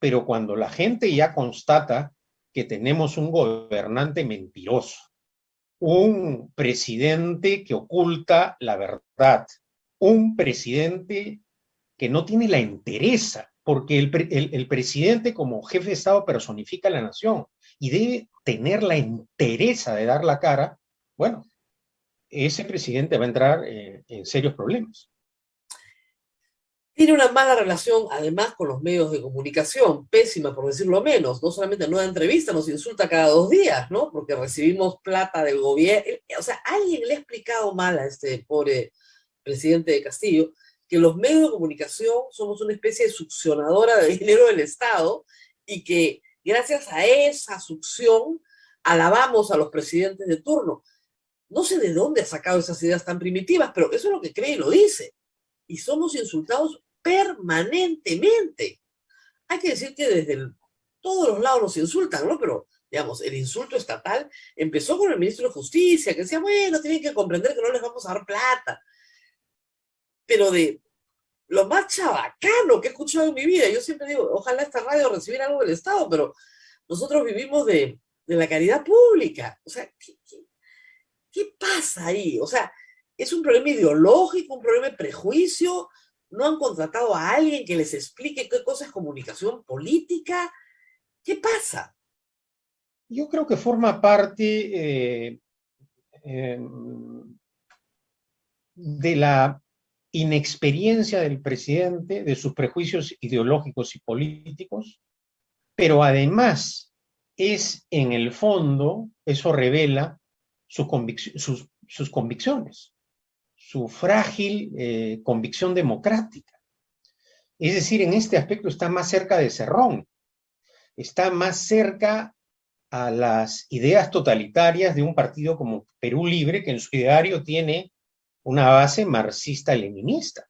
pero cuando la gente ya constata que tenemos un gobernante mentiroso, un presidente que oculta la verdad, un presidente que no tiene la entereza, porque el presidente como jefe de Estado personifica la nación y debe tener la entereza de dar la cara, bueno, ese presidente va a entrar en serios problemas. Tiene una mala relación, además, con los medios de comunicación, pésima por decirlo menos. No solamente no da entrevista, nos insulta cada 2 días, ¿no? Porque recibimos plata del gobierno. O sea, alguien le ha explicado mal a este pobre presidente de Castillo que los medios de comunicación somos una especie de succionadora de dinero del Estado y que gracias a esa succión alabamos a los presidentes de turno. No sé de dónde ha sacado esas ideas tan primitivas, pero eso es lo que cree y lo dice. Y somos insultados permanentemente. Hay que decir que desde todos los lados nos insultan, ¿no? Pero, digamos, el insulto estatal empezó con el ministro de Justicia, que decía, bueno, tienen que comprender que no les vamos a dar plata. Pero de lo más chabacano que he escuchado en mi vida, yo siempre digo, ojalá esta radio recibiera algo del Estado, pero nosotros vivimos de la caridad pública. O sea, ¿qué pasa ahí? O sea, es un problema ideológico, un problema de prejuicio. ¿No han contratado a alguien que les explique qué cosa es comunicación política? ¿Qué pasa? Yo creo que forma parte de la inexperiencia del presidente, de sus prejuicios ideológicos y políticos, pero además es en el fondo, eso revela sus convicciones, su frágil convicción democrática. Es decir, en este aspecto está más cerca de Cerrón, está más cerca a las ideas totalitarias de un partido como Perú Libre, que en su ideario tiene una base marxista-leninista,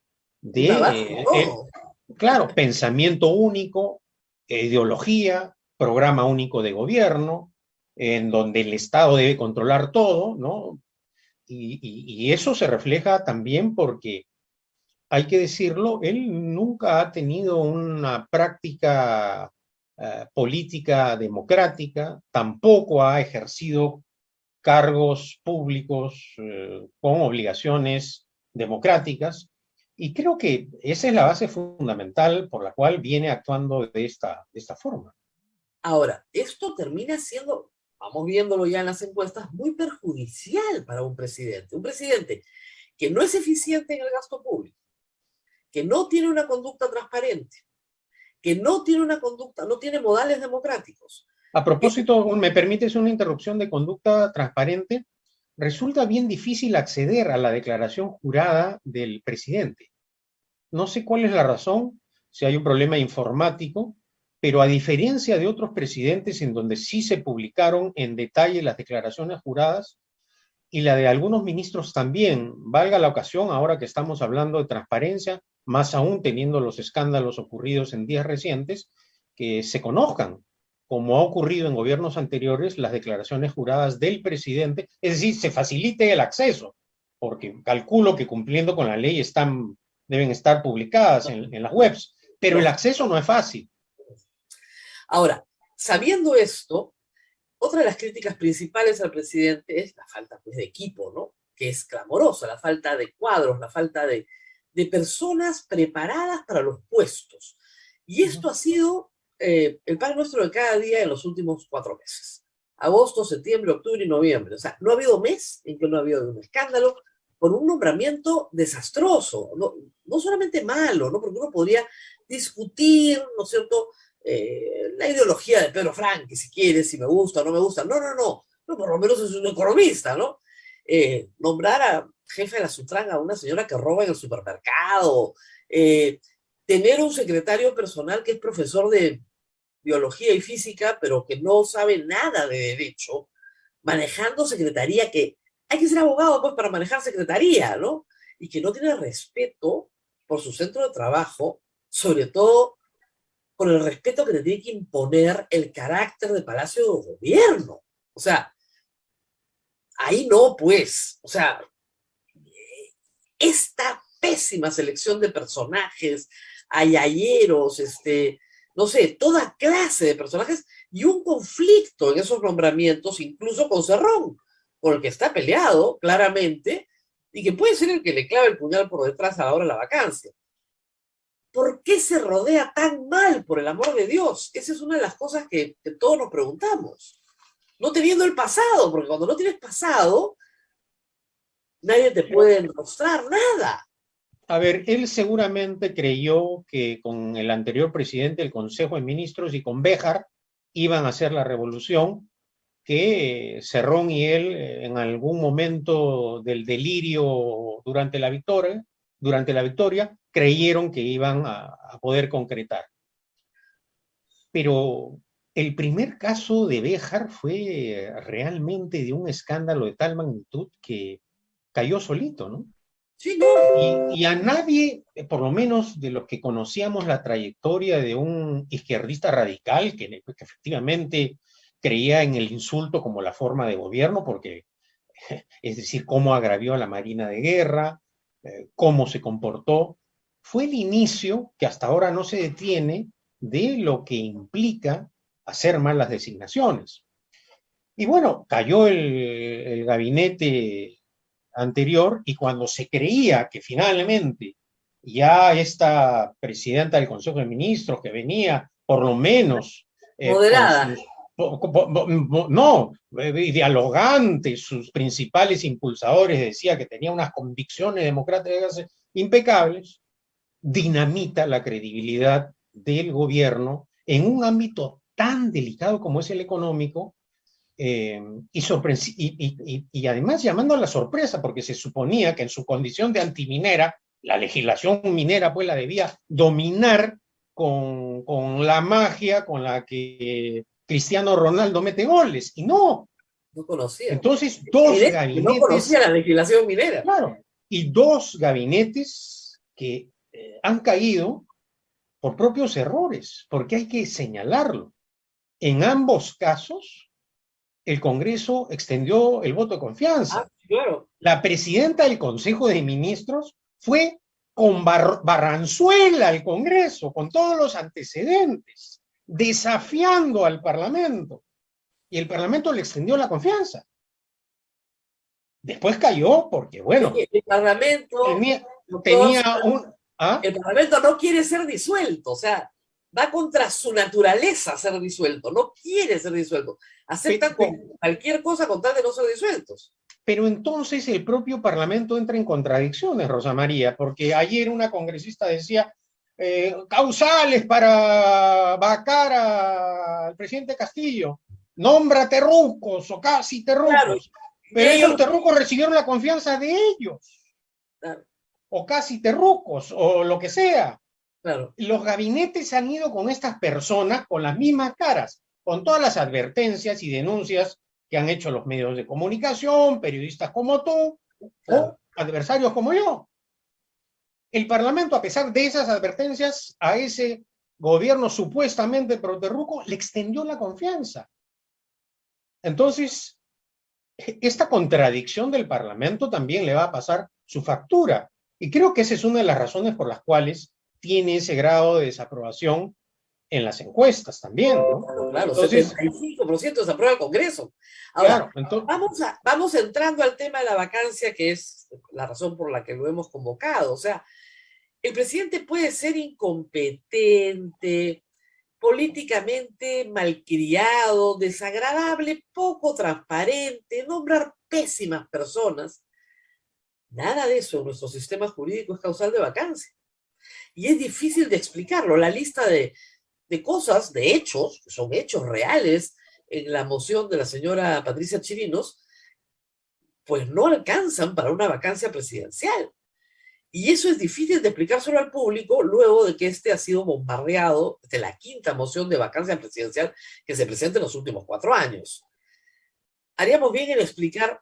claro, pensamiento único, ideología, programa único de gobierno, en donde el Estado debe controlar todo, ¿no? Y eso se refleja también porque, hay que decirlo, él nunca ha tenido una práctica política democrática, tampoco ha ejercido cargos públicos con obligaciones democráticas, y creo que esa es la base fundamental por la cual viene actuando de esta forma. Ahora, esto termina siendo, vamos viéndolo ya en las encuestas, muy perjudicial para un presidente. Un presidente que no es eficiente en el gasto público, que no tiene una conducta transparente, que no tiene una conducta, no tiene modales democráticos. A propósito, ¿me permites una interrupción de conducta transparente? Resulta bien difícil acceder a la declaración jurada del presidente. No sé cuál es la razón, si hay un problema informático, pero a diferencia de otros presidentes en donde sí se publicaron en detalle las declaraciones juradas, y la de algunos ministros también, valga la ocasión, ahora que estamos hablando de transparencia, más aún teniendo los escándalos ocurridos en días recientes, que se conozcan, como ha ocurrido en gobiernos anteriores, las declaraciones juradas del presidente, es decir, se facilite el acceso, porque calculo que cumpliendo con la ley deben estar publicadas en las webs, pero el acceso no es fácil. Ahora, sabiendo esto, otra de las críticas principales al presidente es la falta, pues, de equipo, ¿no? Que es clamorosa, la falta de cuadros, la falta de personas preparadas para los puestos. Y esto ha sido el pan nuestro de cada día en los últimos 4 meses. Agosto, septiembre, octubre y noviembre. O sea, no ha habido mes en que no ha habido un escándalo por un nombramiento desastroso, no solamente malo, ¿no? Porque uno podría discutir, ¿no es cierto?, la ideología de Pedro Franque, si quiere, si me gusta o no me gusta. No, por lo menos es un economista, ¿no? Nombrar a jefe de la Sutran a una señora que roba en el supermercado, tener un secretario personal que es profesor de biología y física, pero que no sabe nada de derecho, manejando secretaría que hay que ser abogado pues para manejar secretaría, ¿no? Y que no tiene respeto por su centro de trabajo, sobre todo por el respeto que te tiene que imponer el carácter de Palacio de Gobierno. O sea, ahí no, pues. O sea, esta pésima selección de personajes, ayayeros, no sé, toda clase de personajes y un conflicto en esos nombramientos, incluso con Cerrón, con el que está peleado claramente y que puede ser el que le clave el puñal por detrás a la hora de la vacancia. ¿Por qué se rodea tan mal, por el amor de Dios? Esa es una de las cosas que todos nos preguntamos. No teniendo el pasado, porque cuando no tienes pasado, nadie te puede mostrar nada. A ver, él seguramente creyó que con el anterior presidente del Consejo de Ministros y con Béjar iban a hacer la revolución, que Cerrón y él en algún momento del delirio durante la victoria creyeron que iban a poder concretar. Pero el primer caso de Béjar fue realmente de un escándalo de tal magnitud que cayó solito, ¿no? Sí, no. Y a nadie, por lo menos de los que conocíamos la trayectoria de un izquierdista radical, que efectivamente creía en el insulto como la forma de gobierno, porque, es decir, cómo agravió a la Marina de Guerra, cómo se comportó, fue el inicio, que hasta ahora no se detiene, de lo que implica hacer malas designaciones. Y bueno, cayó el gabinete anterior y cuando se creía que finalmente ya esta presidenta del Consejo de Ministros, que venía por lo menos moderada, dialogante, sus principales impulsadores decía que tenía unas convicciones democráticas impecables, dinamita la credibilidad del gobierno en un ámbito tan delicado como es el económico. Y además llamando a la sorpresa, porque se suponía que en su condición de antiminera, la legislación minera pues la debía dominar con la magia con la que Cristiano Ronaldo mete goles, y no. No conocía. Entonces, dos gabinetes... No conocía la legislación minera. Claro, y dos gabinetes que han caído por propios errores, porque hay que señalarlo. En ambos casos, el Congreso extendió el voto de confianza. Claro. La presidenta del Consejo de Ministros fue con Barranzuela al Congreso, con todos los antecedentes, desafiando al Parlamento. Y el Parlamento le extendió la confianza. Después cayó porque, bueno, el Parlamento tenía un... ¿Ah? El Parlamento no quiere ser disuelto, o sea, va contra su naturaleza ser disuelto, no quiere ser disuelto. Aceptan cualquier cosa con tal de no ser disueltos. Pero entonces el propio Parlamento entra en contradicciones, Rosa María, porque ayer una congresista decía causales para vacar al presidente Castillo, nombra terrucos o casi terrucos, claro, pero ellos, estos terrucos recibieron la confianza de ellos, claro, o casi terrucos, o lo que sea. Claro. Los gabinetes han ido con estas personas con las mismas caras, con todas las advertencias y denuncias que han hecho los medios de comunicación, periodistas como tú, claro, o adversarios como yo. El Parlamento, a pesar de esas advertencias, a ese gobierno supuestamente pro-terruco, le extendió la confianza. Entonces, esta contradicción del Parlamento también le va a pasar su factura. Y creo que esa es una de las razones por las cuales tiene ese grado de desaprobación en las encuestas también, ¿no? Claro, entonces, 75% desaprueba el Congreso. Ahora, claro, entonces, vamos entrando al tema de la vacancia, que es la razón por la que lo hemos convocado. O sea, el presidente puede ser incompetente, políticamente malcriado, desagradable, poco transparente, nombrar pésimas personas. Nada de eso en nuestro sistema jurídico es causal de vacancia. Y es difícil de explicarlo. La lista de cosas, de hechos, que son hechos reales en la moción de la señora Patricia Chirinos, pues no alcanzan para una vacancia presidencial. Y eso es difícil de explicárselo al público luego de que este ha sido bombardeado de la quinta moción de vacancia presidencial que se presenta en los últimos 4 años. Haríamos bien en explicar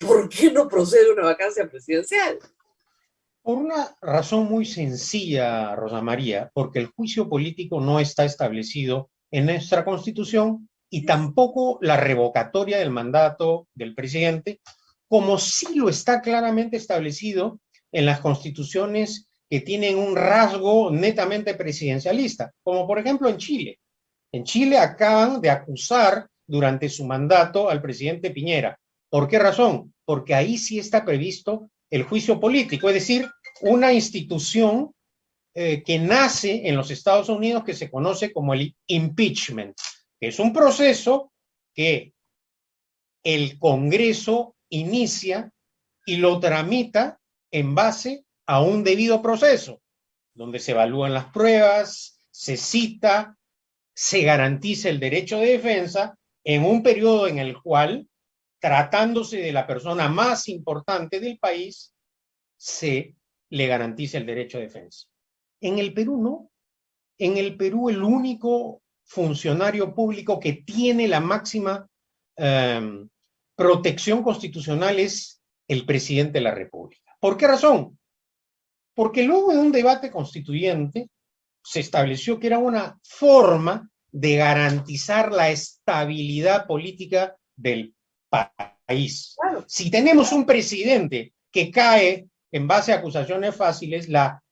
¿por qué no procede una vacancia presidencial? Por una razón muy sencilla, Rosa María, porque el juicio político no está establecido en nuestra Constitución y tampoco la revocatoria del mandato del presidente, como sí lo está claramente establecido en las constituciones que tienen un rasgo netamente presidencialista, como por ejemplo en Chile. En Chile acaban de acusar durante su mandato al presidente Piñera. ¿Por qué razón? Porque ahí sí está previsto el juicio político, es decir, una institución que nace en los Estados Unidos que se conoce como el impeachment, que es un proceso que el Congreso inicia y lo tramita en base a un debido proceso, donde se evalúan las pruebas, se cita, se garantiza el derecho de defensa en un periodo en el cual, tratándose de la persona más importante del país, se le garantiza el derecho de defensa. En el Perú no. En el Perú el único funcionario público que tiene la máxima protección constitucional es el presidente de la República. ¿Por qué razón? Porque luego de un debate constituyente se estableció que era una forma de garantizar la estabilidad política del país. Claro. Si tenemos un presidente que cae en base a acusaciones fáciles, la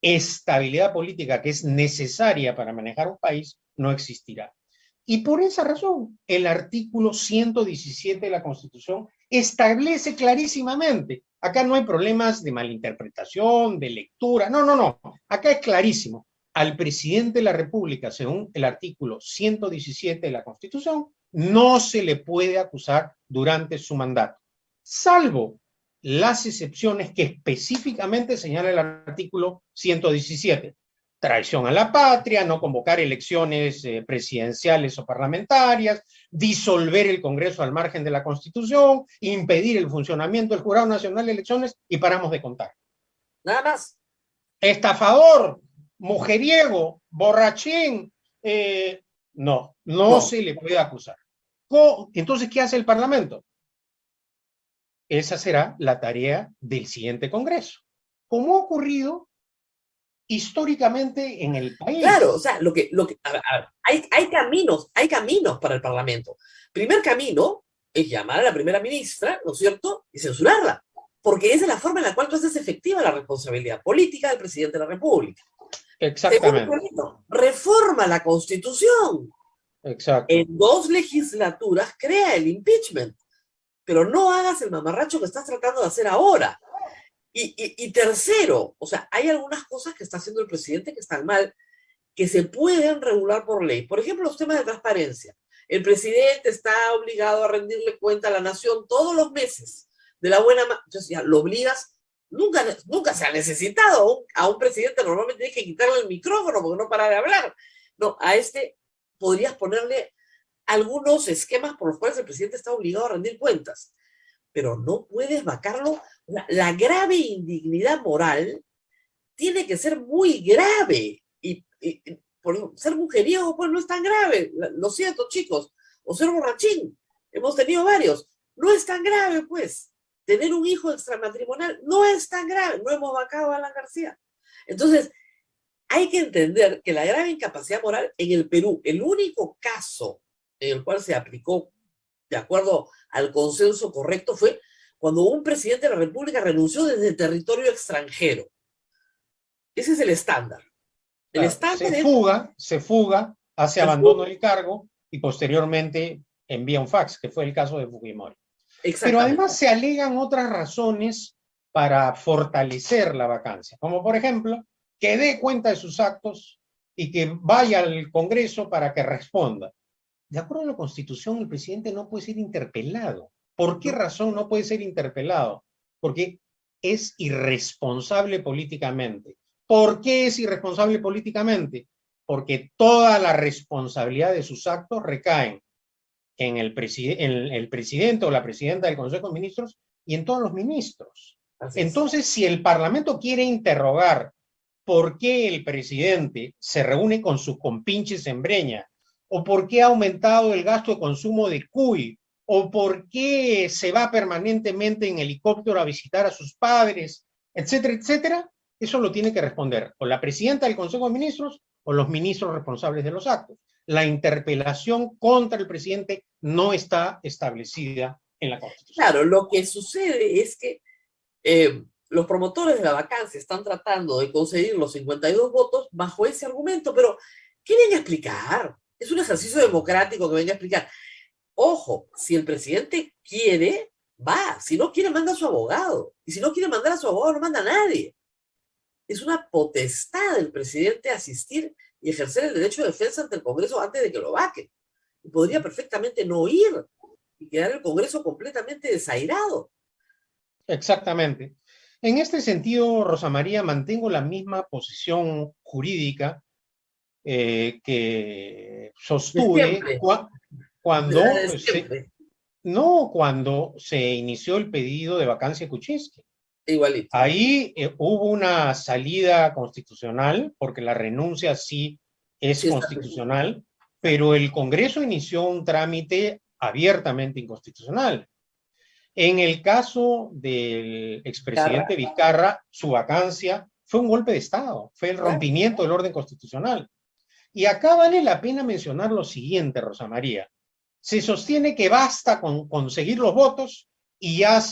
estabilidad política que es necesaria para manejar un país no existirá. Y por esa razón, el artículo 117 de la Constitución establece clarísimamente, acá no hay problemas de malinterpretación, de lectura, no, acá es clarísimo. Al presidente de la República, según el artículo 117 de la Constitución, no se le puede acusar durante su mandato, salvo las excepciones que específicamente señala el artículo 117. Traición a la patria, no convocar elecciones presidenciales o parlamentarias, disolver el Congreso al margen de la Constitución, impedir el funcionamiento del Jurado Nacional de Elecciones y paramos de contar. Nada más. Estafador, mujeriego, borrachín, no se le puede acusar. Entonces, ¿qué hace el Parlamento? Esa será la tarea del siguiente Congreso, como ha ocurrido históricamente en el país. Claro, o sea, hay caminos para el Parlamento. Primer camino es llamar a la primera ministra, ¿no es cierto?, y censurarla, porque esa es la forma en la cual tú haces efectiva la responsabilidad política del presidente de la República. Exactamente. Segundo camino, reforma la Constitución. Exacto. En 2 legislaturas crea el impeachment, pero no hagas el mamarracho que estás tratando de hacer ahora. Y tercero, o sea, hay algunas cosas que está haciendo el presidente que están mal, que se pueden regular por ley. Por ejemplo, los temas de transparencia. El presidente está obligado a rendirle cuenta a la nación todos los meses de la buena mano. Entonces ya lo obligas. Nunca se ha necesitado a un presidente, normalmente tienes que quitarle el micrófono porque no para de hablar. No, a este podrías ponerle algunos esquemas por los cuales el presidente está obligado a rendir cuentas, pero no puedes vacarlo. La grave indignidad moral tiene que ser muy grave, y por ser mujeriego pues no es tan grave, lo siento chicos, o ser borrachín, hemos tenido varios, no es tan grave pues, tener un hijo extramatrimonial no es tan grave, no hemos vacado a Alan García. Entonces, hay que entender que la grave incapacidad moral en el Perú, el único caso en el cual se aplicó de acuerdo al consenso correcto fue cuando un presidente de la República renunció desde territorio extranjero. Ese es el estándar. El estándar se fuga, hace abandono del cargo y posteriormente envía un fax, que fue el caso de Fujimori. Pero además se alegan otras razones para fortalecer la vacancia, como por ejemplo, que dé cuenta de sus actos y que vaya al Congreso para que responda. De acuerdo a la Constitución, el presidente no puede ser interpelado. ¿Por qué razón no puede ser interpelado? Porque es irresponsable políticamente. ¿Por qué es irresponsable políticamente? Porque toda la responsabilidad de sus actos recaen en el presidente o la presidenta del Consejo de Ministros y en todos los ministros. Entonces, si el Parlamento quiere interrogar por qué el presidente se reúne con sus compinches en Breña, o por qué ha aumentado el gasto de consumo de Cuy, o por qué se va permanentemente en helicóptero a visitar a sus padres, etcétera, etcétera, eso lo tiene que responder o la presidenta del Consejo de Ministros o los ministros responsables de los actos. La interpelación contra el presidente no está establecida en la Constitución. Claro, lo que sucede es que los promotores de la vacancia están tratando de conseguir los 52 votos bajo ese argumento, pero ¿qué viene a explicar? Es un ejercicio democrático que venga a explicar. Ojo, si el presidente quiere, va. Si no quiere, manda a su abogado. Y si no quiere mandar a su abogado, no manda a nadie. Es una potestad del presidente asistir y ejercer el derecho de defensa ante el Congreso antes de que lo vaquen. Y podría perfectamente no ir y quedar el Congreso completamente desairado. Exactamente. En este sentido, Rosa María, mantengo la misma posición jurídica que sostuve cuando se inició el pedido de vacancia de Kuczynski. Igualito. Ahí hubo una salida constitucional, porque la renuncia sí es constitucional, pero el Congreso inició un trámite abiertamente inconstitucional. En el caso del expresidente Vizcarra, su vacancia fue un golpe de Estado, fue el rompimiento del orden constitucional. Y acá vale la pena mencionar lo siguiente, Rosa María. Se sostiene que basta con conseguir los votos y ya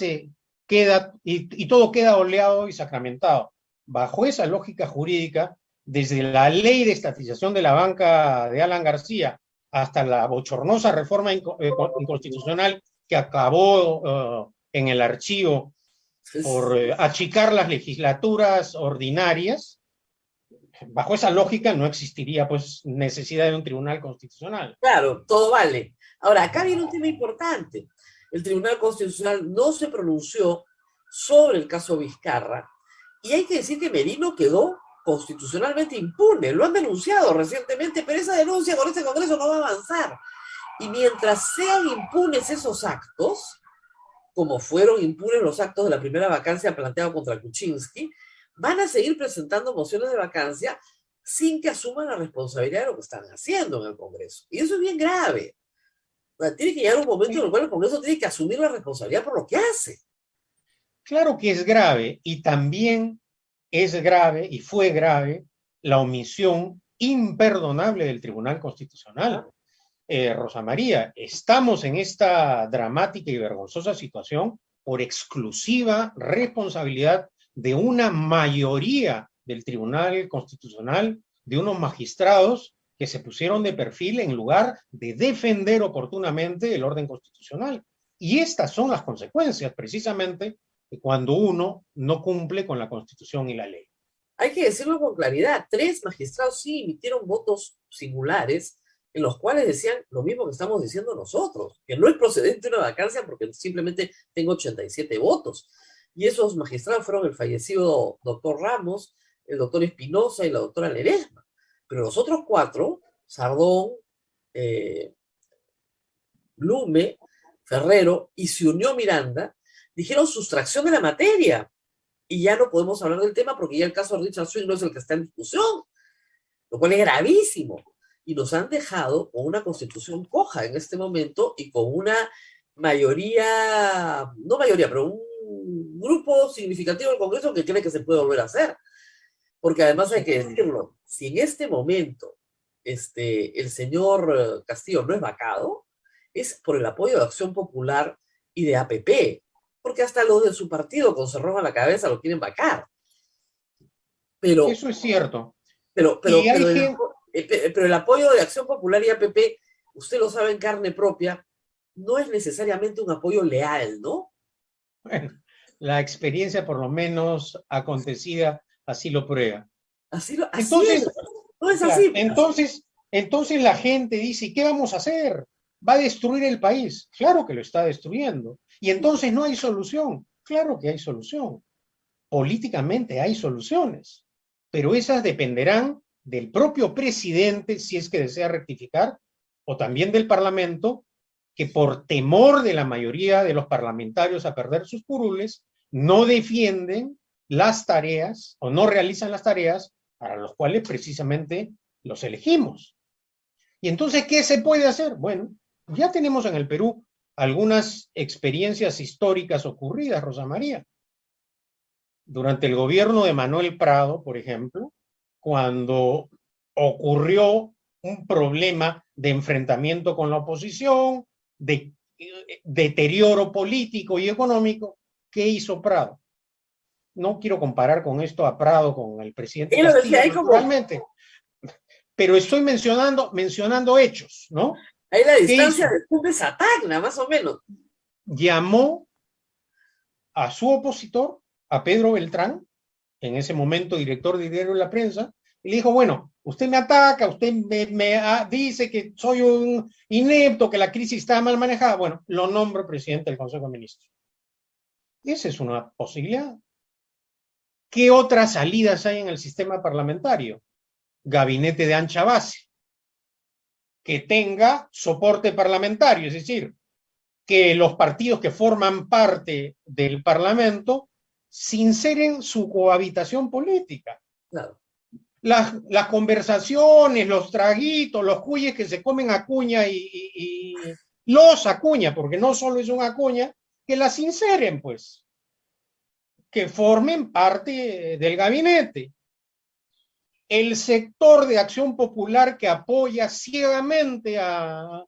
y todo queda oleado y sacramentado. Bajo esa lógica jurídica, desde la ley de estatización de la banca de Alan García hasta la bochornosa reforma inconstitucional que acabó en el archivo por achicar las legislaturas ordinarias, bajo esa lógica no existiría pues necesidad de un tribunal constitucional. Claro, todo vale. Ahora, acá viene un tema importante. El Tribunal Constitucional no se pronunció sobre el caso Vizcarra y hay que decir que Merino quedó constitucionalmente impune. Lo han denunciado recientemente, pero esa denuncia con este Congreso no va a avanzar. Y mientras sean impunes esos actos, como fueron impunes los actos de la primera vacancia planteada contra Kuczynski, van a seguir presentando mociones de vacancia sin que asuman la responsabilidad de lo que están haciendo en el Congreso. Y eso es bien grave. O sea, tiene que llegar un momento en el cual el Congreso tiene que asumir la responsabilidad por lo que hace. Claro que es grave, y también es grave, y fue grave, la omisión imperdonable del Tribunal Constitucional. Rosa María, estamos en esta dramática y vergonzosa situación por exclusiva responsabilidad de una mayoría del Tribunal Constitucional, de unos magistrados que se pusieron de perfil en lugar de defender oportunamente el orden constitucional. Y estas son las consecuencias, precisamente, de cuando uno no cumple con la Constitución y la ley. Hay que decirlo con claridad, 3 magistrados sí emitieron votos singulares en los cuales decían lo mismo que estamos diciendo nosotros, que no es procedente una vacancia porque simplemente tengo 87 votos. Y esos magistrados fueron el fallecido doctor Ramos, el doctor Espinosa y la doctora Ledesma. Pero los otros 4, Sardón, Blume, Ferrero y se unió Miranda, dijeron sustracción de la materia. Y ya no podemos hablar del tema porque ya el caso de Richard Swing no es el que está en discusión, lo cual es gravísimo. Y nos han dejado con una constitución coja en este momento y con una mayoría, no mayoría, pero un grupo significativo del Congreso que cree que se puede volver a hacer. Porque además hay que decirlo, si en este momento el señor Castillo no es vacado, es por el apoyo de Acción Popular y de APP, porque hasta los de su partido con Cerrón a la cabeza lo quieren vacar. Pero, eso es cierto. Pero el apoyo de Acción Popular y APP, usted lo sabe en carne propia, no es necesariamente un apoyo leal, ¿no? Bueno, la experiencia por lo menos acontecida así lo prueba. Entonces, no es así. Entonces la gente dice, ¿qué vamos a hacer? ¿Va a destruir el país? Claro que lo está destruyendo. Y entonces no hay solución. Claro que hay solución. Políticamente hay soluciones, pero esas dependerán del propio presidente, si es que desea rectificar, o también del Parlamento, que por temor de la mayoría de los parlamentarios a perder sus curules, no defienden las tareas o no realizan las tareas para las cuales precisamente los elegimos. Y entonces, ¿qué se puede hacer? Bueno, ya tenemos en el Perú algunas experiencias históricas ocurridas, Rosa María. Durante el gobierno de Manuel Prado, por ejemplo, cuando ocurrió un problema de enfrentamiento con la oposición, de deterioro político y económico, ¿qué hizo Prado? No quiero comparar con esto a Prado con el presidente Y lo Castillo, decía ahí como, naturalmente, pero estoy mencionando hechos, ¿no? ahí la ¿Qué distancia hizo? de Tumbes a Tacna, más o menos. Llamó a su opositor, a Pedro Beltrán, en ese momento director de Diario de la Prensa, y le dijo, bueno, usted me ataca, usted dice que soy un inepto, que la crisis está mal manejada. Bueno, lo nombro presidente del Consejo de Ministros. Esa es una posibilidad. ¿Qué otras salidas hay en el sistema parlamentario? Gabinete de ancha base, que tenga soporte parlamentario, es decir, que los partidos que forman parte del Parlamento sinceren su cohabitación política. Claro. Las conversaciones, los traguitos, los cuyes que se comen Acuña y los Acuña, porque no solo es un Acuña, que las sinceren, pues, que formen parte del gabinete. El sector de Acción Popular que apoya ciegamente a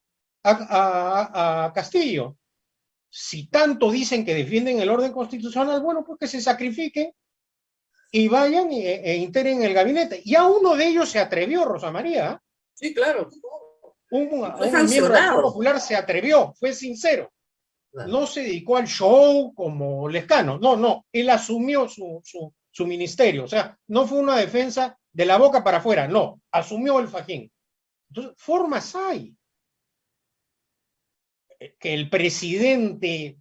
Castillo, si tanto dicen que defienden el orden constitucional, bueno, pues que se sacrifiquen y vayan e integren el gabinete. Y a uno de ellos se atrevió, Rosa María. Sí, claro. Un Fue miembro de Acción sancionado. Popular se atrevió, fue sincero. Claro. No se dedicó al show como Lescano. No, él asumió su ministerio. O sea, no fue una defensa de la boca para afuera, no, asumió el fajín. Entonces, formas hay. Que el presidente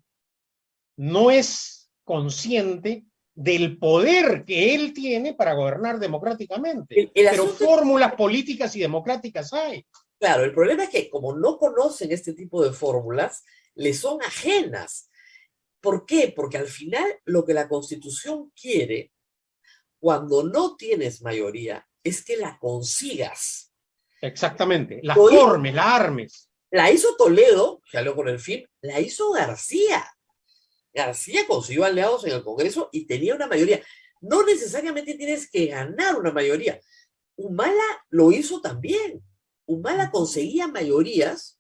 no es consciente del poder que él tiene para gobernar democráticamente. Pero fórmulas políticas y democráticas hay. Claro, el problema es que como no conocen este tipo de fórmulas, les son ajenas. ¿Por qué? Porque al final lo que la Constitución quiere, cuando no tienes mayoría, es que la consigas. Exactamente, la formes, la armes. La hizo Toledo, que habló con el FIP, la hizo García. García consiguió aliados en el Congreso y tenía una mayoría. No necesariamente tienes que ganar una mayoría. Humala lo hizo también. Humala conseguía mayorías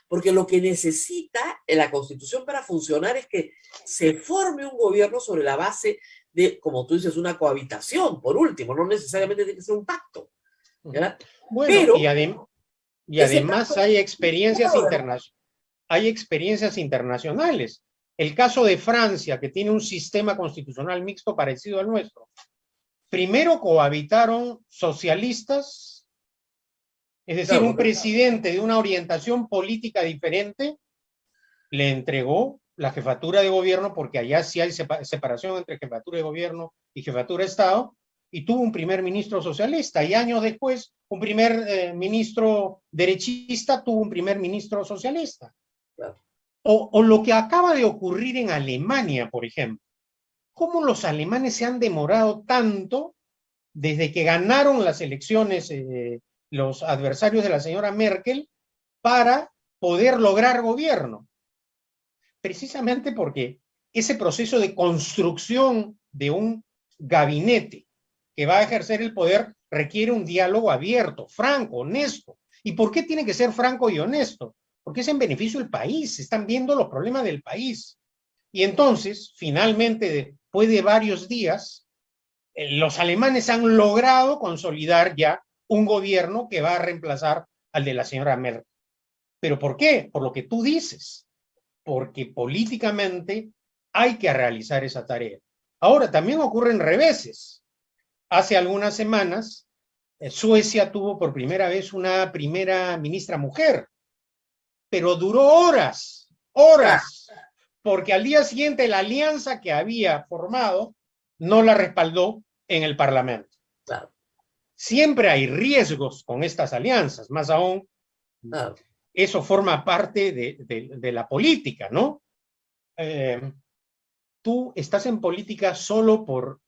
porque lo que necesita en la Constitución para funcionar es que se forme un gobierno sobre la base de, como tú dices, una cohabitación, por último, no necesariamente tiene que ser un pacto. ¿Verdad? Bueno, pero y además hay experiencias internacionales. El caso de Francia, que tiene un sistema constitucional mixto parecido al nuestro. Primero cohabitaron socialistas, es decir, claro, un presidente de una orientación política diferente le entregó la jefatura de gobierno, porque allá sí hay separación entre jefatura de gobierno y jefatura de Estado, y tuvo un primer ministro socialista, y años después un primer ministro derechista tuvo un primer ministro socialista. Claro. O lo que acaba de ocurrir en Alemania, por ejemplo. ¿Cómo los alemanes se han demorado tanto desde que ganaron las elecciones los adversarios de la señora Merkel para poder lograr gobierno? Precisamente porque ese proceso de construcción de un gabinete que va a ejercer el poder requiere un diálogo abierto, franco, honesto. ¿Y por qué tiene que ser franco y honesto? Porque es en beneficio del país, se están viendo los problemas del país. Y entonces, finalmente, después de varios días, los alemanes han logrado consolidar ya un gobierno que va a reemplazar al de la señora Merkel. ¿Pero por qué? Por lo que tú dices. Porque políticamente hay que realizar esa tarea. Ahora, también ocurren reveses. Hace algunas semanas, Suecia tuvo por primera vez una primera ministra mujer, pero duró horas, porque al día siguiente la alianza que había formado no la respaldó en el Parlamento. Claro. Siempre hay riesgos con estas alianzas, más aún, claro, eso forma parte de la política, ¿no? Tú estás en política solo por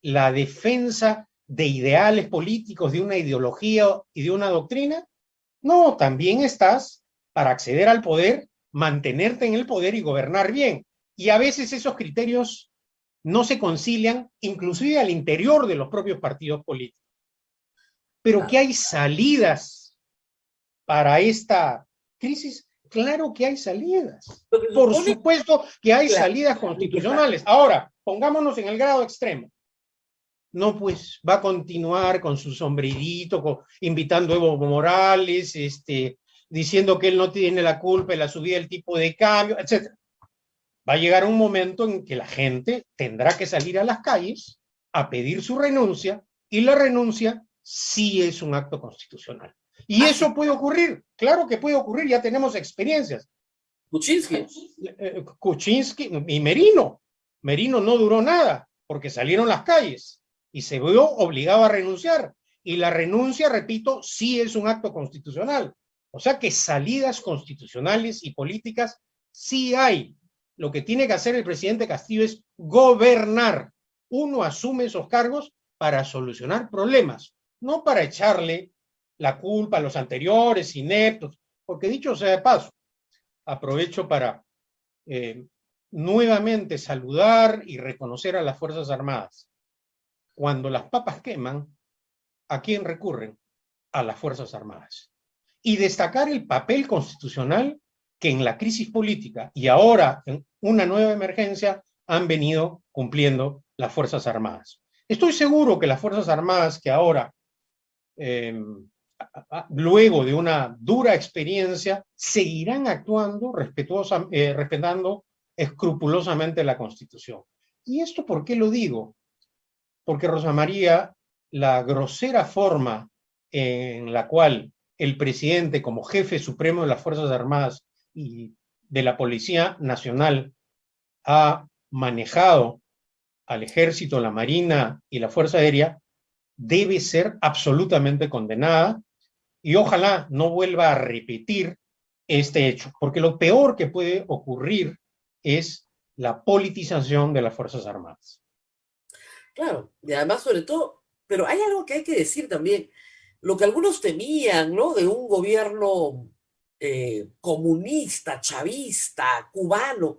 la defensa de ideales políticos, de una ideología y de una doctrina. No, también estás para acceder al poder mantenerte en el poder y gobernar bien. Y a veces esos criterios no se concilian, inclusive al interior de los propios partidos políticos. Pero que hay salidas para esta crisis, claro que hay salidas. Por supuesto que hay salidas constitucionales. Ahora, pongámonos en el grado extremo. No, pues va a continuar con su sombrerito, invitando a Evo Morales, diciendo que él no tiene la culpa de la subida del tipo de cambio, etc. Va a llegar un momento en que la gente tendrá que salir a las calles a pedir su renuncia, y la renuncia sí es un acto constitucional. Y eso puede ocurrir, claro que puede ocurrir, ya tenemos experiencias. Kuczynski y Merino. Merino no duró nada, porque salieron las calles y se vio obligado a renunciar. Y la renuncia, repito, sí es un acto constitucional. O sea que salidas constitucionales y políticas sí hay. Lo que tiene que hacer el presidente Castillo es gobernar. Uno asume esos cargos para solucionar problemas, no para echarle la culpa a los anteriores, ineptos, porque dicho sea de paso, aprovecho para nuevamente saludar y reconocer a las Fuerzas Armadas. Cuando las papas queman, ¿a quién recurren? A las Fuerzas Armadas. Y destacar el papel constitucional que en la crisis política y ahora en una nueva emergencia han venido cumpliendo las Fuerzas Armadas. Estoy seguro que las Fuerzas Armadas que ahora, luego de una dura experiencia, seguirán actuando respetando escrupulosamente la Constitución. ¿Y esto por qué lo digo? Porque, Rosa María, la grosera forma en la cual el presidente, como jefe supremo de las Fuerzas Armadas y de la Policía Nacional, ha manejado al Ejército, la Marina y la Fuerza Aérea, debe ser absolutamente condenada, y ojalá no vuelva a repetir este hecho, porque lo peor que puede ocurrir es la politización de las Fuerzas Armadas. Claro, y además sobre todo, pero hay algo que hay que decir también, lo que algunos temían, ¿no? De un gobierno comunista, chavista, cubano.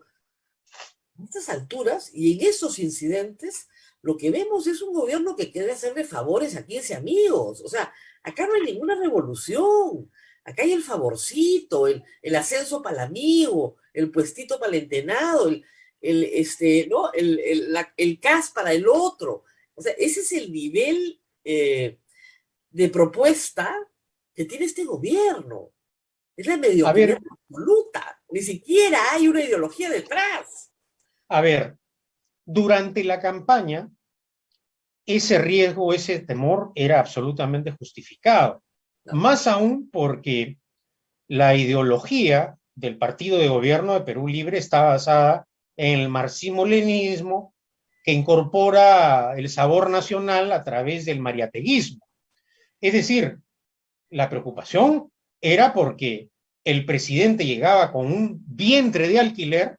A estas alturas y en esos incidentes, lo que vemos es un gobierno que quiere hacerle favores a 15 amigos. O sea, acá no hay ninguna revolución. Acá hay el favorcito, el ascenso para el amigo, el puestito para el entenado, ¿no? el CAS para el otro. O sea, ese es el nivel de propuesta que tiene este gobierno. Es la mediocridad absoluta. Ni siquiera hay una ideología detrás. A ver, durante la campaña, ese riesgo, ese temor era absolutamente justificado. Más aún porque la ideología del partido de gobierno de Perú Libre está basada en el marxismo-leninismo, que incorpora el sabor nacional a través del mariateguismo. Es decir, la preocupación era porque el presidente llegaba con un vientre de alquiler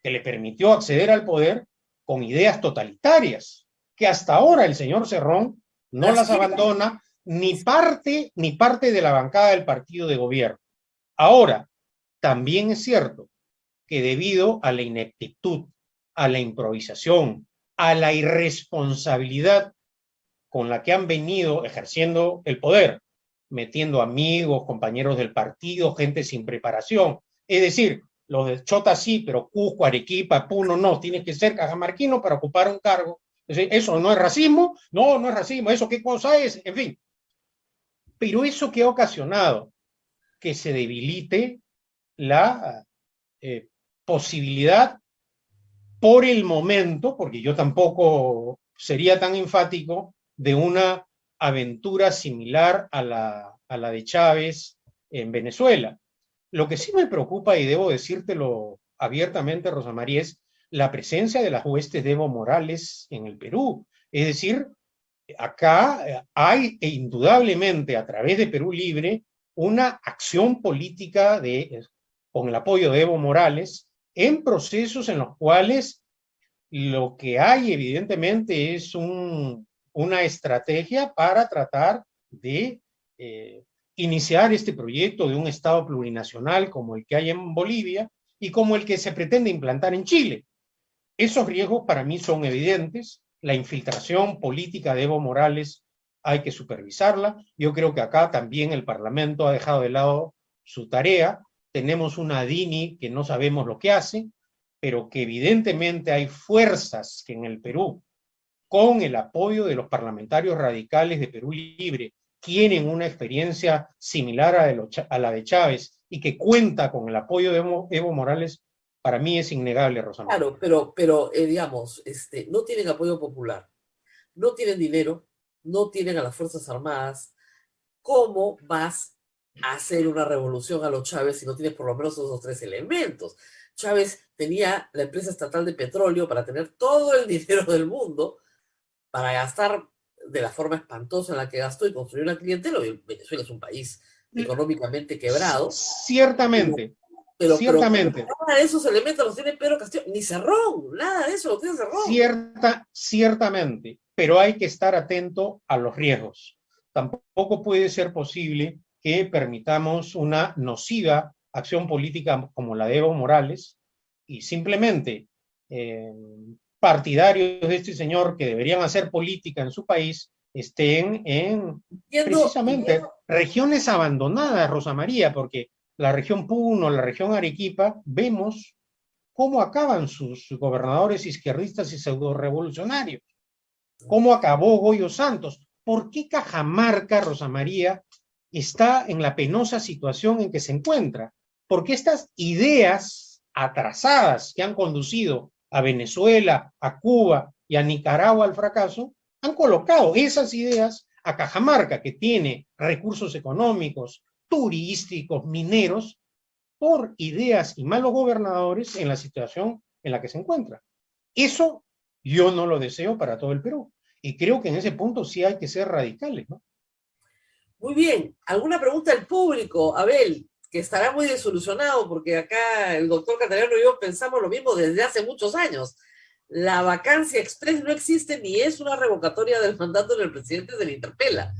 que le permitió acceder al poder con ideas totalitarias, que hasta ahora el señor Cerrón no las abandona, ni parte de la bancada del partido de gobierno. Ahora, también es cierto que debido a la ineptitud, a la improvisación, a la irresponsabilidad con la que han venido ejerciendo el poder, metiendo amigos, compañeros del partido, gente sin preparación, es decir, los de Chota sí, pero Cusco, Arequipa, Puno no, tienes que ser cajamarquino para ocupar un cargo. ¿Eso no es racismo? No, no es racismo. ¿Eso qué cosa es? En fin. Pero eso que ha ocasionado que se debilite la posibilidad por el momento, porque yo tampoco sería tan enfático, de una aventura similar a la de Chávez en Venezuela. Lo que sí me preocupa, y debo decírtelo abiertamente, Rosa María, es la presencia de las huestes de Evo Morales en el Perú. Es decir, acá hay indudablemente a través de Perú Libre una acción política con el apoyo de Evo Morales en procesos en los cuales lo que hay evidentemente es una estrategia para tratar de iniciar este proyecto de un Estado plurinacional como el que hay en Bolivia y como el que se pretende implantar en Chile. Esos riesgos para mí son evidentes. La infiltración política de Evo Morales hay que supervisarla. Yo creo que acá también el Parlamento ha dejado de lado su tarea. Tenemos una DINI que no sabemos lo que hace, pero que evidentemente hay fuerzas que en el Perú, con el apoyo de los parlamentarios radicales de Perú Libre, tienen una experiencia similar a la de Chávez y que cuenta con el apoyo de Evo Morales, para mí es innegable, Rosamari. Claro, pero digamos, no tienen apoyo popular, no tienen dinero, no tienen a las Fuerzas Armadas. ¿Cómo vas a hacer una revolución a los Chávez si no tienes por lo menos esos tres elementos? Chávez tenía la empresa estatal de petróleo para tener todo el dinero del mundo, para gastar de la forma espantosa en la que gastó y construir una clientela. Venezuela es un país económicamente quebrado. Ciertamente, Ciertamente. Nada de esos elementos los tiene Pedro Castillo, ni Cerrón, nada de eso lo tiene Cerrón. Ciertamente, pero hay que estar atento a los riesgos. Tampoco puede ser posible que permitamos una nociva acción política como la de Evo Morales y simplemente partidarios de este señor que deberían hacer política en su país estén en precisamente regiones abandonadas, Rosa María, porque la región Puno, la región Arequipa, vemos cómo acaban sus gobernadores izquierdistas y pseudo-revolucionarios. Cómo acabó Goyo Santos. ¿Por qué Cajamarca, Rosa María, está en la penosa situación en que se encuentra? Porque estas ideas atrasadas que han conducido a Venezuela, a Cuba y a Nicaragua al fracaso, han colocado esas ideas a Cajamarca, que tiene recursos económicos, turísticos, mineros, por ideas y malos gobernadores en la situación en la que se encuentra. Eso yo no lo deseo para todo el Perú. Y creo que en ese punto sí hay que ser radicales, ¿no? Muy bien. ¿Alguna pregunta del público? Abel, que estará muy desilusionado porque acá el doctor Catalano y yo pensamos lo mismo desde hace muchos años. La vacancia express no existe ni es una revocatoria del mandato del presidente, se le interpela.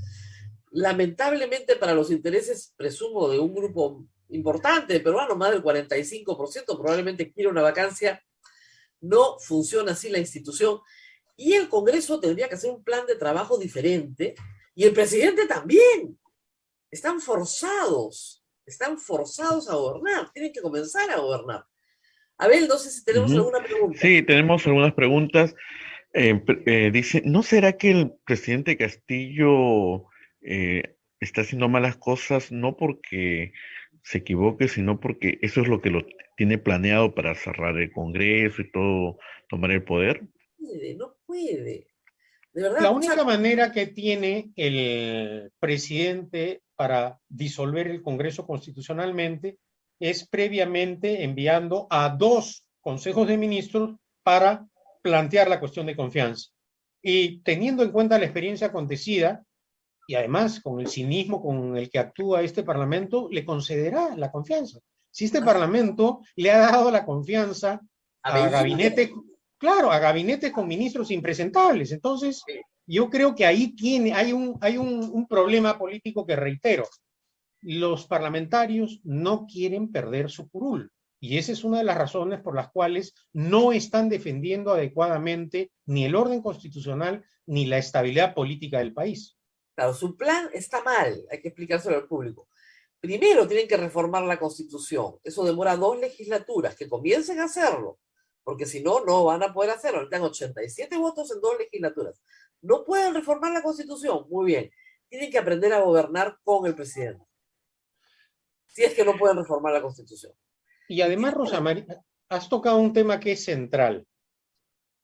Lamentablemente para los intereses, presumo, de un grupo importante de peruanos, más del 45% probablemente quiere una vacancia, no funciona así la institución y el Congreso tendría que hacer un plan de trabajo diferente y el presidente también. Están forzados a gobernar, tienen que comenzar a gobernar. Abel, no sé si tenemos alguna pregunta. Sí, tenemos algunas preguntas. Dice, ¿no será que el presidente Castillo está haciendo malas cosas no porque se equivoque, sino porque eso es lo que lo tiene planeado para cerrar el Congreso y todo, tomar el poder? No puede. De verdad, la única manera que tiene el presidente para disolver el Congreso constitucionalmente es previamente enviando a 2 consejos de ministros para plantear la cuestión de confianza. Y teniendo en cuenta la experiencia acontecida, y además con el cinismo con el que actúa este Parlamento, le concederá la confianza. Si este Parlamento le ha dado la confianza a gabinetes, claro, a gabinetes con ministros impresentables, entonces yo creo que ahí hay un problema político que, reitero, los parlamentarios no quieren perder su curul. Y esa es una de las razones por las cuales no están defendiendo adecuadamente ni el orden constitucional ni la estabilidad política del país. Claro, su plan está mal, hay que explicárselo al público. Primero tienen que reformar la Constitución. Eso demora 2 legislaturas, que comiencen a hacerlo, porque si no, no van a poder hacerlo. Están 87 votos en 2 legislaturas. No pueden reformar la Constitución. Muy bien. Tienen que aprender a gobernar con el presidente. Si es que no pueden reformar la Constitución. Y además, Rosa María, has tocado un tema que es central.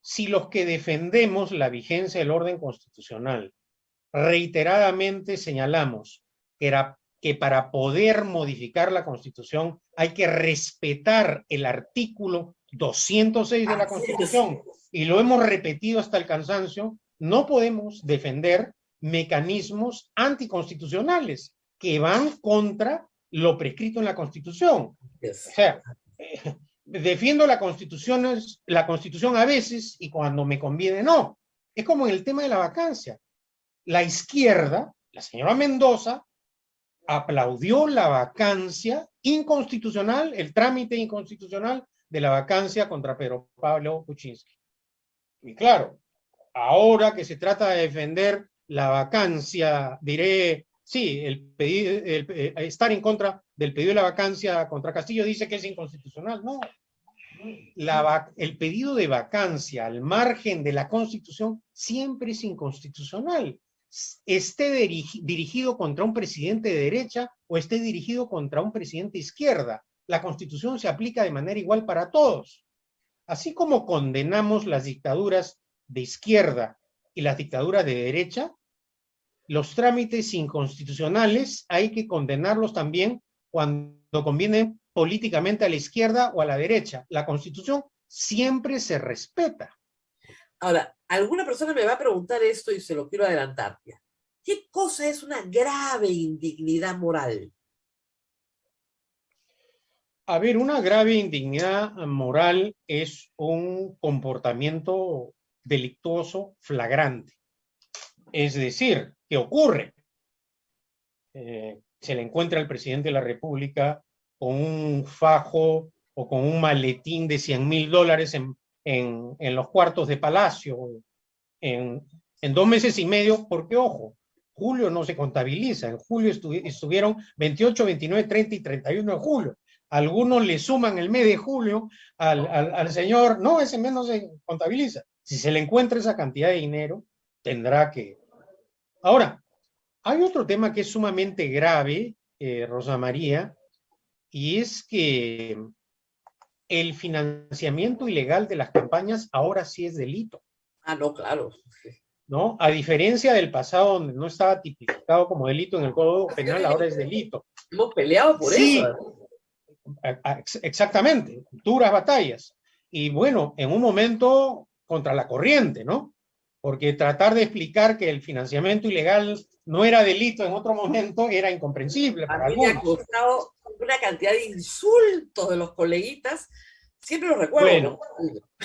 Si los que defendemos la vigencia del orden constitucional reiteradamente señalamos que para poder modificar la Constitución hay que respetar el artículo 206 de la Constitución, y lo hemos repetido hasta el cansancio, no podemos defender mecanismos anticonstitucionales que van contra lo prescrito en la Constitución. O sea, defiendo la Constitución a veces y cuando me conviene no. Es como en el tema de la vacancia. La izquierda, la señora Mendoza, aplaudió la vacancia inconstitucional, el trámite inconstitucional de la vacancia contra Pedro Pablo Kuczynski. Y claro, ahora que se trata de defender la vacancia, diré, sí, estar en contra del pedido de la vacancia contra Castillo dice que es inconstitucional. No, el pedido de vacancia al margen de la Constitución siempre es inconstitucional. Esté dirigido contra un presidente de derecha o esté dirigido contra un presidente de izquierda. La Constitución se aplica de manera igual para todos. Así como condenamos las dictaduras de izquierda y las dictaduras de derecha, los trámites inconstitucionales hay que condenarlos también cuando conviene políticamente a la izquierda o a la derecha. La Constitución siempre se respeta. Ahora, alguna persona me va a preguntar esto y se lo quiero adelantar. ¿Qué cosa es una grave indignidad moral? A ver, una grave indignidad moral es un comportamiento delictuoso flagrante. Es decir, ¿qué ocurre? Se le encuentra al presidente de la República con un fajo o con un maletín de $100.000 en los cuartos de Palacio en 2 meses y medio, porque ojo, julio no se contabiliza, en julio estuvieron 28, 29, 30 y 31 de julio. Algunos le suman el mes de julio al señor, no, ese mes no se contabiliza. Si se le encuentra esa cantidad de dinero, tendrá que... Ahora, hay otro tema que es sumamente grave, Rosa María, y es que el financiamiento ilegal de las campañas ahora sí es delito. Ah, no, claro. ¿No? A diferencia del pasado, donde no estaba tipificado como delito en el Código Penal, ahora es delito. Hemos peleado por eso. Exactamente, duras batallas. Y bueno, en un momento contra la corriente, ¿no? Porque tratar de explicar que el financiamiento ilegal no era delito en otro momento era incomprensible para algunos. Me ha costado una cantidad de insultos de los coleguitas, siempre los recuerdo. Bueno,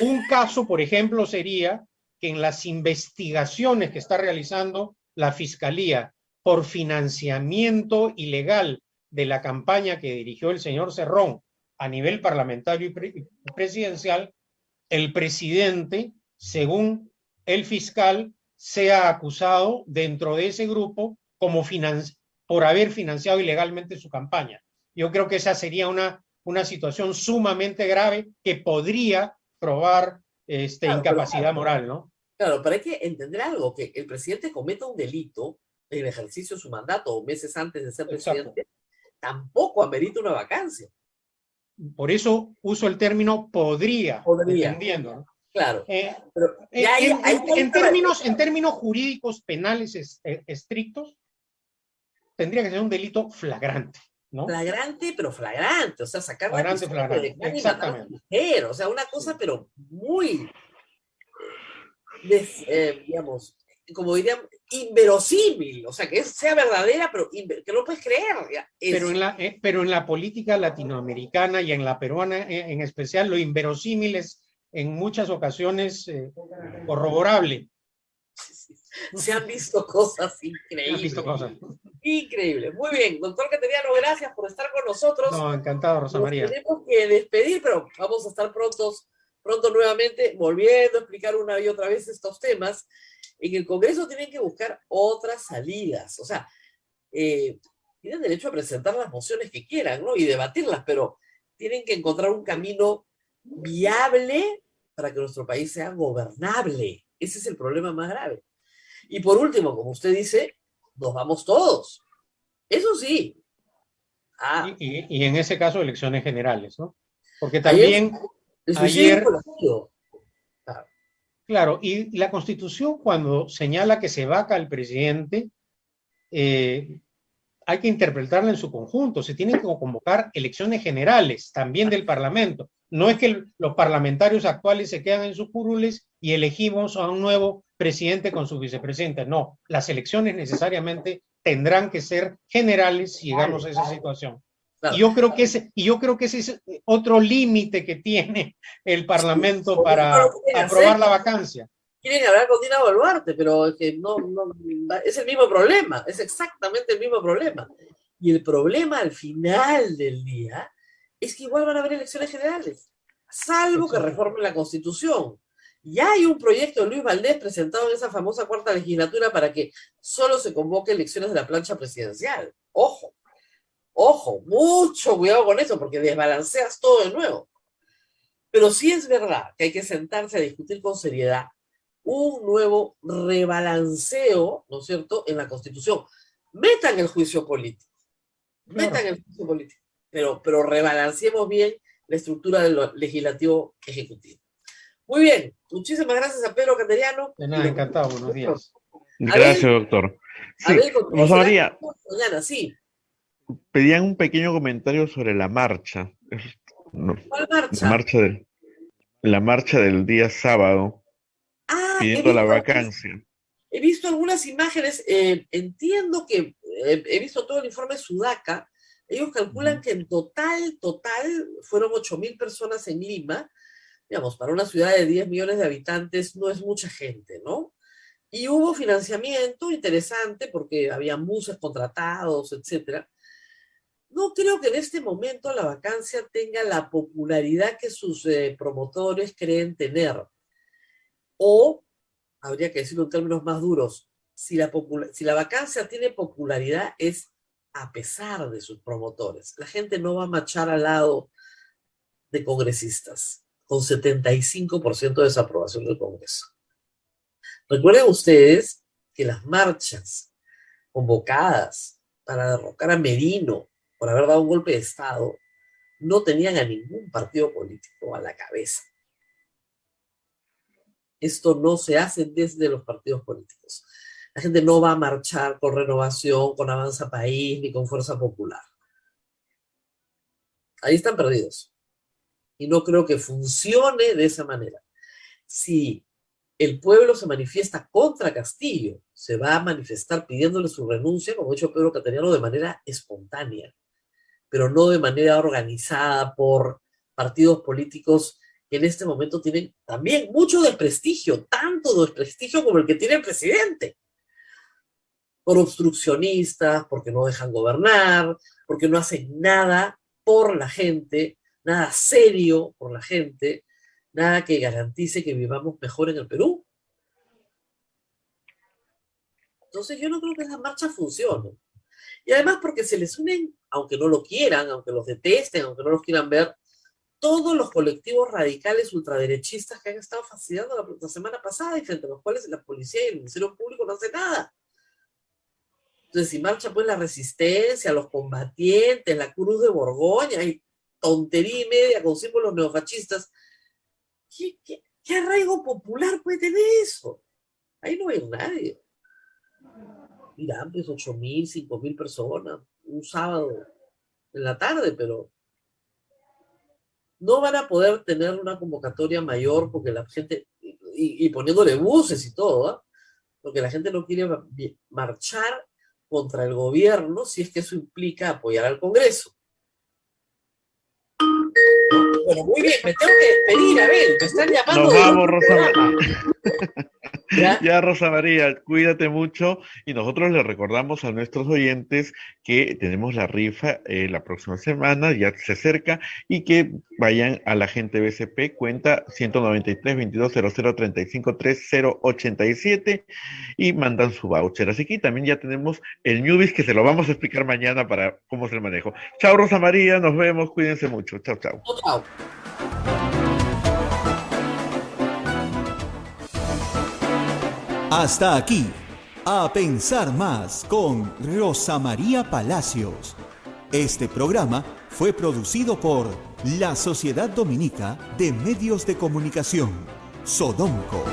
un caso, por ejemplo, sería que en las investigaciones que está realizando la Fiscalía por financiamiento ilegal de la campaña que dirigió el señor Cerrón a nivel parlamentario y presidencial, el presidente, según el fiscal, sea acusado dentro de ese grupo como por haber financiado ilegalmente su campaña. Yo creo que esa sería una situación sumamente grave que podría probar incapacidad moral, ¿no? Claro, pero hay que entender algo, que el presidente cometa un delito en el ejercicio de su mandato o meses antes de ser presidente, tampoco amerita una vacancia. Por eso uso el término podría. Dependiendo, ¿no? Claro. Pero en términos jurídicos penales estrictos, tendría que ser un delito flagrante, ¿no? Flagrante, pero flagrante. O sea, sacar flagrante. Exactamente. O sea, una cosa, pero muy, digamos, como dirían, inverosímil. O sea, que sea verdadera, pero que no puedes creer. Pero en la política latinoamericana y en la peruana en especial, lo inverosímil es en muchas ocasiones corroborable. Se han visto cosas increíbles. Increíbles. Muy bien, doctor Cateriano, gracias por estar con nosotros. No, encantado, Rosa María. Tenemos que despedir, pero vamos a estar pronto nuevamente volviendo a explicar una y otra vez estos temas. En el Congreso tienen que buscar otras salidas. O sea, tienen derecho a presentar las mociones que quieran, ¿no? Y debatirlas, pero tienen que encontrar un camino viable para que nuestro país sea gobernable. Ese es el problema más grave. Y por último, como usted dice, nos vamos todos. Eso sí. Y en ese caso, elecciones generales, ¿no? Porque también ayer claro, y la Constitución cuando señala que se vaca al presidente, hay que interpretarla en su conjunto. Se tienen que convocar elecciones generales también del Parlamento. No es que los parlamentarios actuales se quedan en sus curules y elegimos a un nuevo presidente con su vicepresidente. No, las elecciones necesariamente tendrán que ser generales si llegamos a esa situación. Claro. Y yo creo que ese es otro límite que tiene el Parlamento para aprobar la vacancia. Quieren hablar con Dina Boluarte, pero es que no, es el mismo problema, es exactamente el mismo problema. Y el problema al final del día es que igual van a haber elecciones generales, salvo que reformen la Constitución. Ya hay un proyecto de Luis Valdés presentado en esa famosa cuarta legislatura para que solo se convoque elecciones de la plancha presidencial. Ojo, ojo, mucho cuidado con eso, porque desbalanceas todo de nuevo. Pero sí es verdad que hay que sentarse a discutir con seriedad un nuevo rebalanceo, ¿no es cierto?, en la Constitución. Metan el juicio político, metan el juicio político, pero rebalanceemos bien la estructura del legislativo ejecutivo. Muy bien, muchísimas gracias a Pedro Cateriano. De nada, encantado, buenos días. Gracias, doctor. Sí, Rosa María, mañana, sí. pedían un pequeño comentario sobre la marcha. ¿Cuál marcha? La marcha del día sábado, pidiendo la vacancia. He visto algunas imágenes, entiendo que he visto todo el informe Sudaca. Ellos calculan que en total fueron 8.000 personas en Lima. Digamos, para una ciudad de 10 millones de habitantes no es mucha gente, ¿no? Y hubo financiamiento interesante porque habían buses contratados, etc. No creo que en este momento la vacancia tenga la popularidad que sus promotores creen tener. O, habría que decirlo en términos más duros, si la vacancia tiene popularidad es a pesar de sus promotores. La gente no va a marchar al lado de congresistas con 75% de desaprobación del Congreso. Recuerden ustedes que las marchas convocadas para derrocar a Merino por haber dado un golpe de Estado no tenían a ningún partido político a la cabeza. Esto no se hace desde los partidos políticos. La gente no va a marchar con Renovación, con Avanza País, ni con Fuerza Popular. Ahí están perdidos. Y no creo que funcione de esa manera. Si el pueblo se manifiesta contra Castillo, se va a manifestar pidiéndole su renuncia, como ha dicho Pedro Cateriano, de manera espontánea, pero no de manera organizada por partidos políticos que en este momento tienen también mucho desprestigio, tanto desprestigio como el que tiene el presidente. Por obstruccionistas, porque no dejan gobernar, porque no hacen nada por la gente, nada serio por la gente, nada que garantice que vivamos mejor en el Perú. Entonces yo no creo que esa marcha funcione. Y además porque se les unen, aunque no lo quieran, aunque los detesten, aunque no los quieran ver, todos los colectivos radicales ultraderechistas que han estado fastidiando la semana pasada y frente a los cuales la policía y el Ministerio Público no hacen nada. Entonces, si marcha pues la Resistencia, los combatientes, la Cruz de Borgoña y tontería y media con símbolos neofascistas, ¿qué arraigo popular puede tener eso? Ahí no hay nadie. Mira, pues 8.000, 5.000 personas, un sábado en la tarde, pero no van a poder tener una convocatoria mayor porque la gente, y poniéndole buses y todo, ¿eh? Porque la gente no quiere marchar contra el gobierno si es que eso implica apoyar al Congreso. Bueno, muy bien, me tengo que despedir, Abel, me están llamando. Nos vamos, Rosa María. Ya, Rosa María, cuídate mucho y nosotros le recordamos a nuestros oyentes que tenemos la rifa la próxima semana, ya se acerca, y que vayan a la gente BCP, cuenta 193-2200-35-3087 y mandan su voucher. Así que también ya tenemos el Newbies que se lo vamos a explicar mañana para cómo es el manejo. Chao, Rosa María, nos vemos, cuídense mucho. Chao, chao. Chao. Hasta aquí, A Pensar Más con Rosa María Palacios. Este programa fue producido por la Sociedad Dominica de Medios de Comunicación, Sodomco.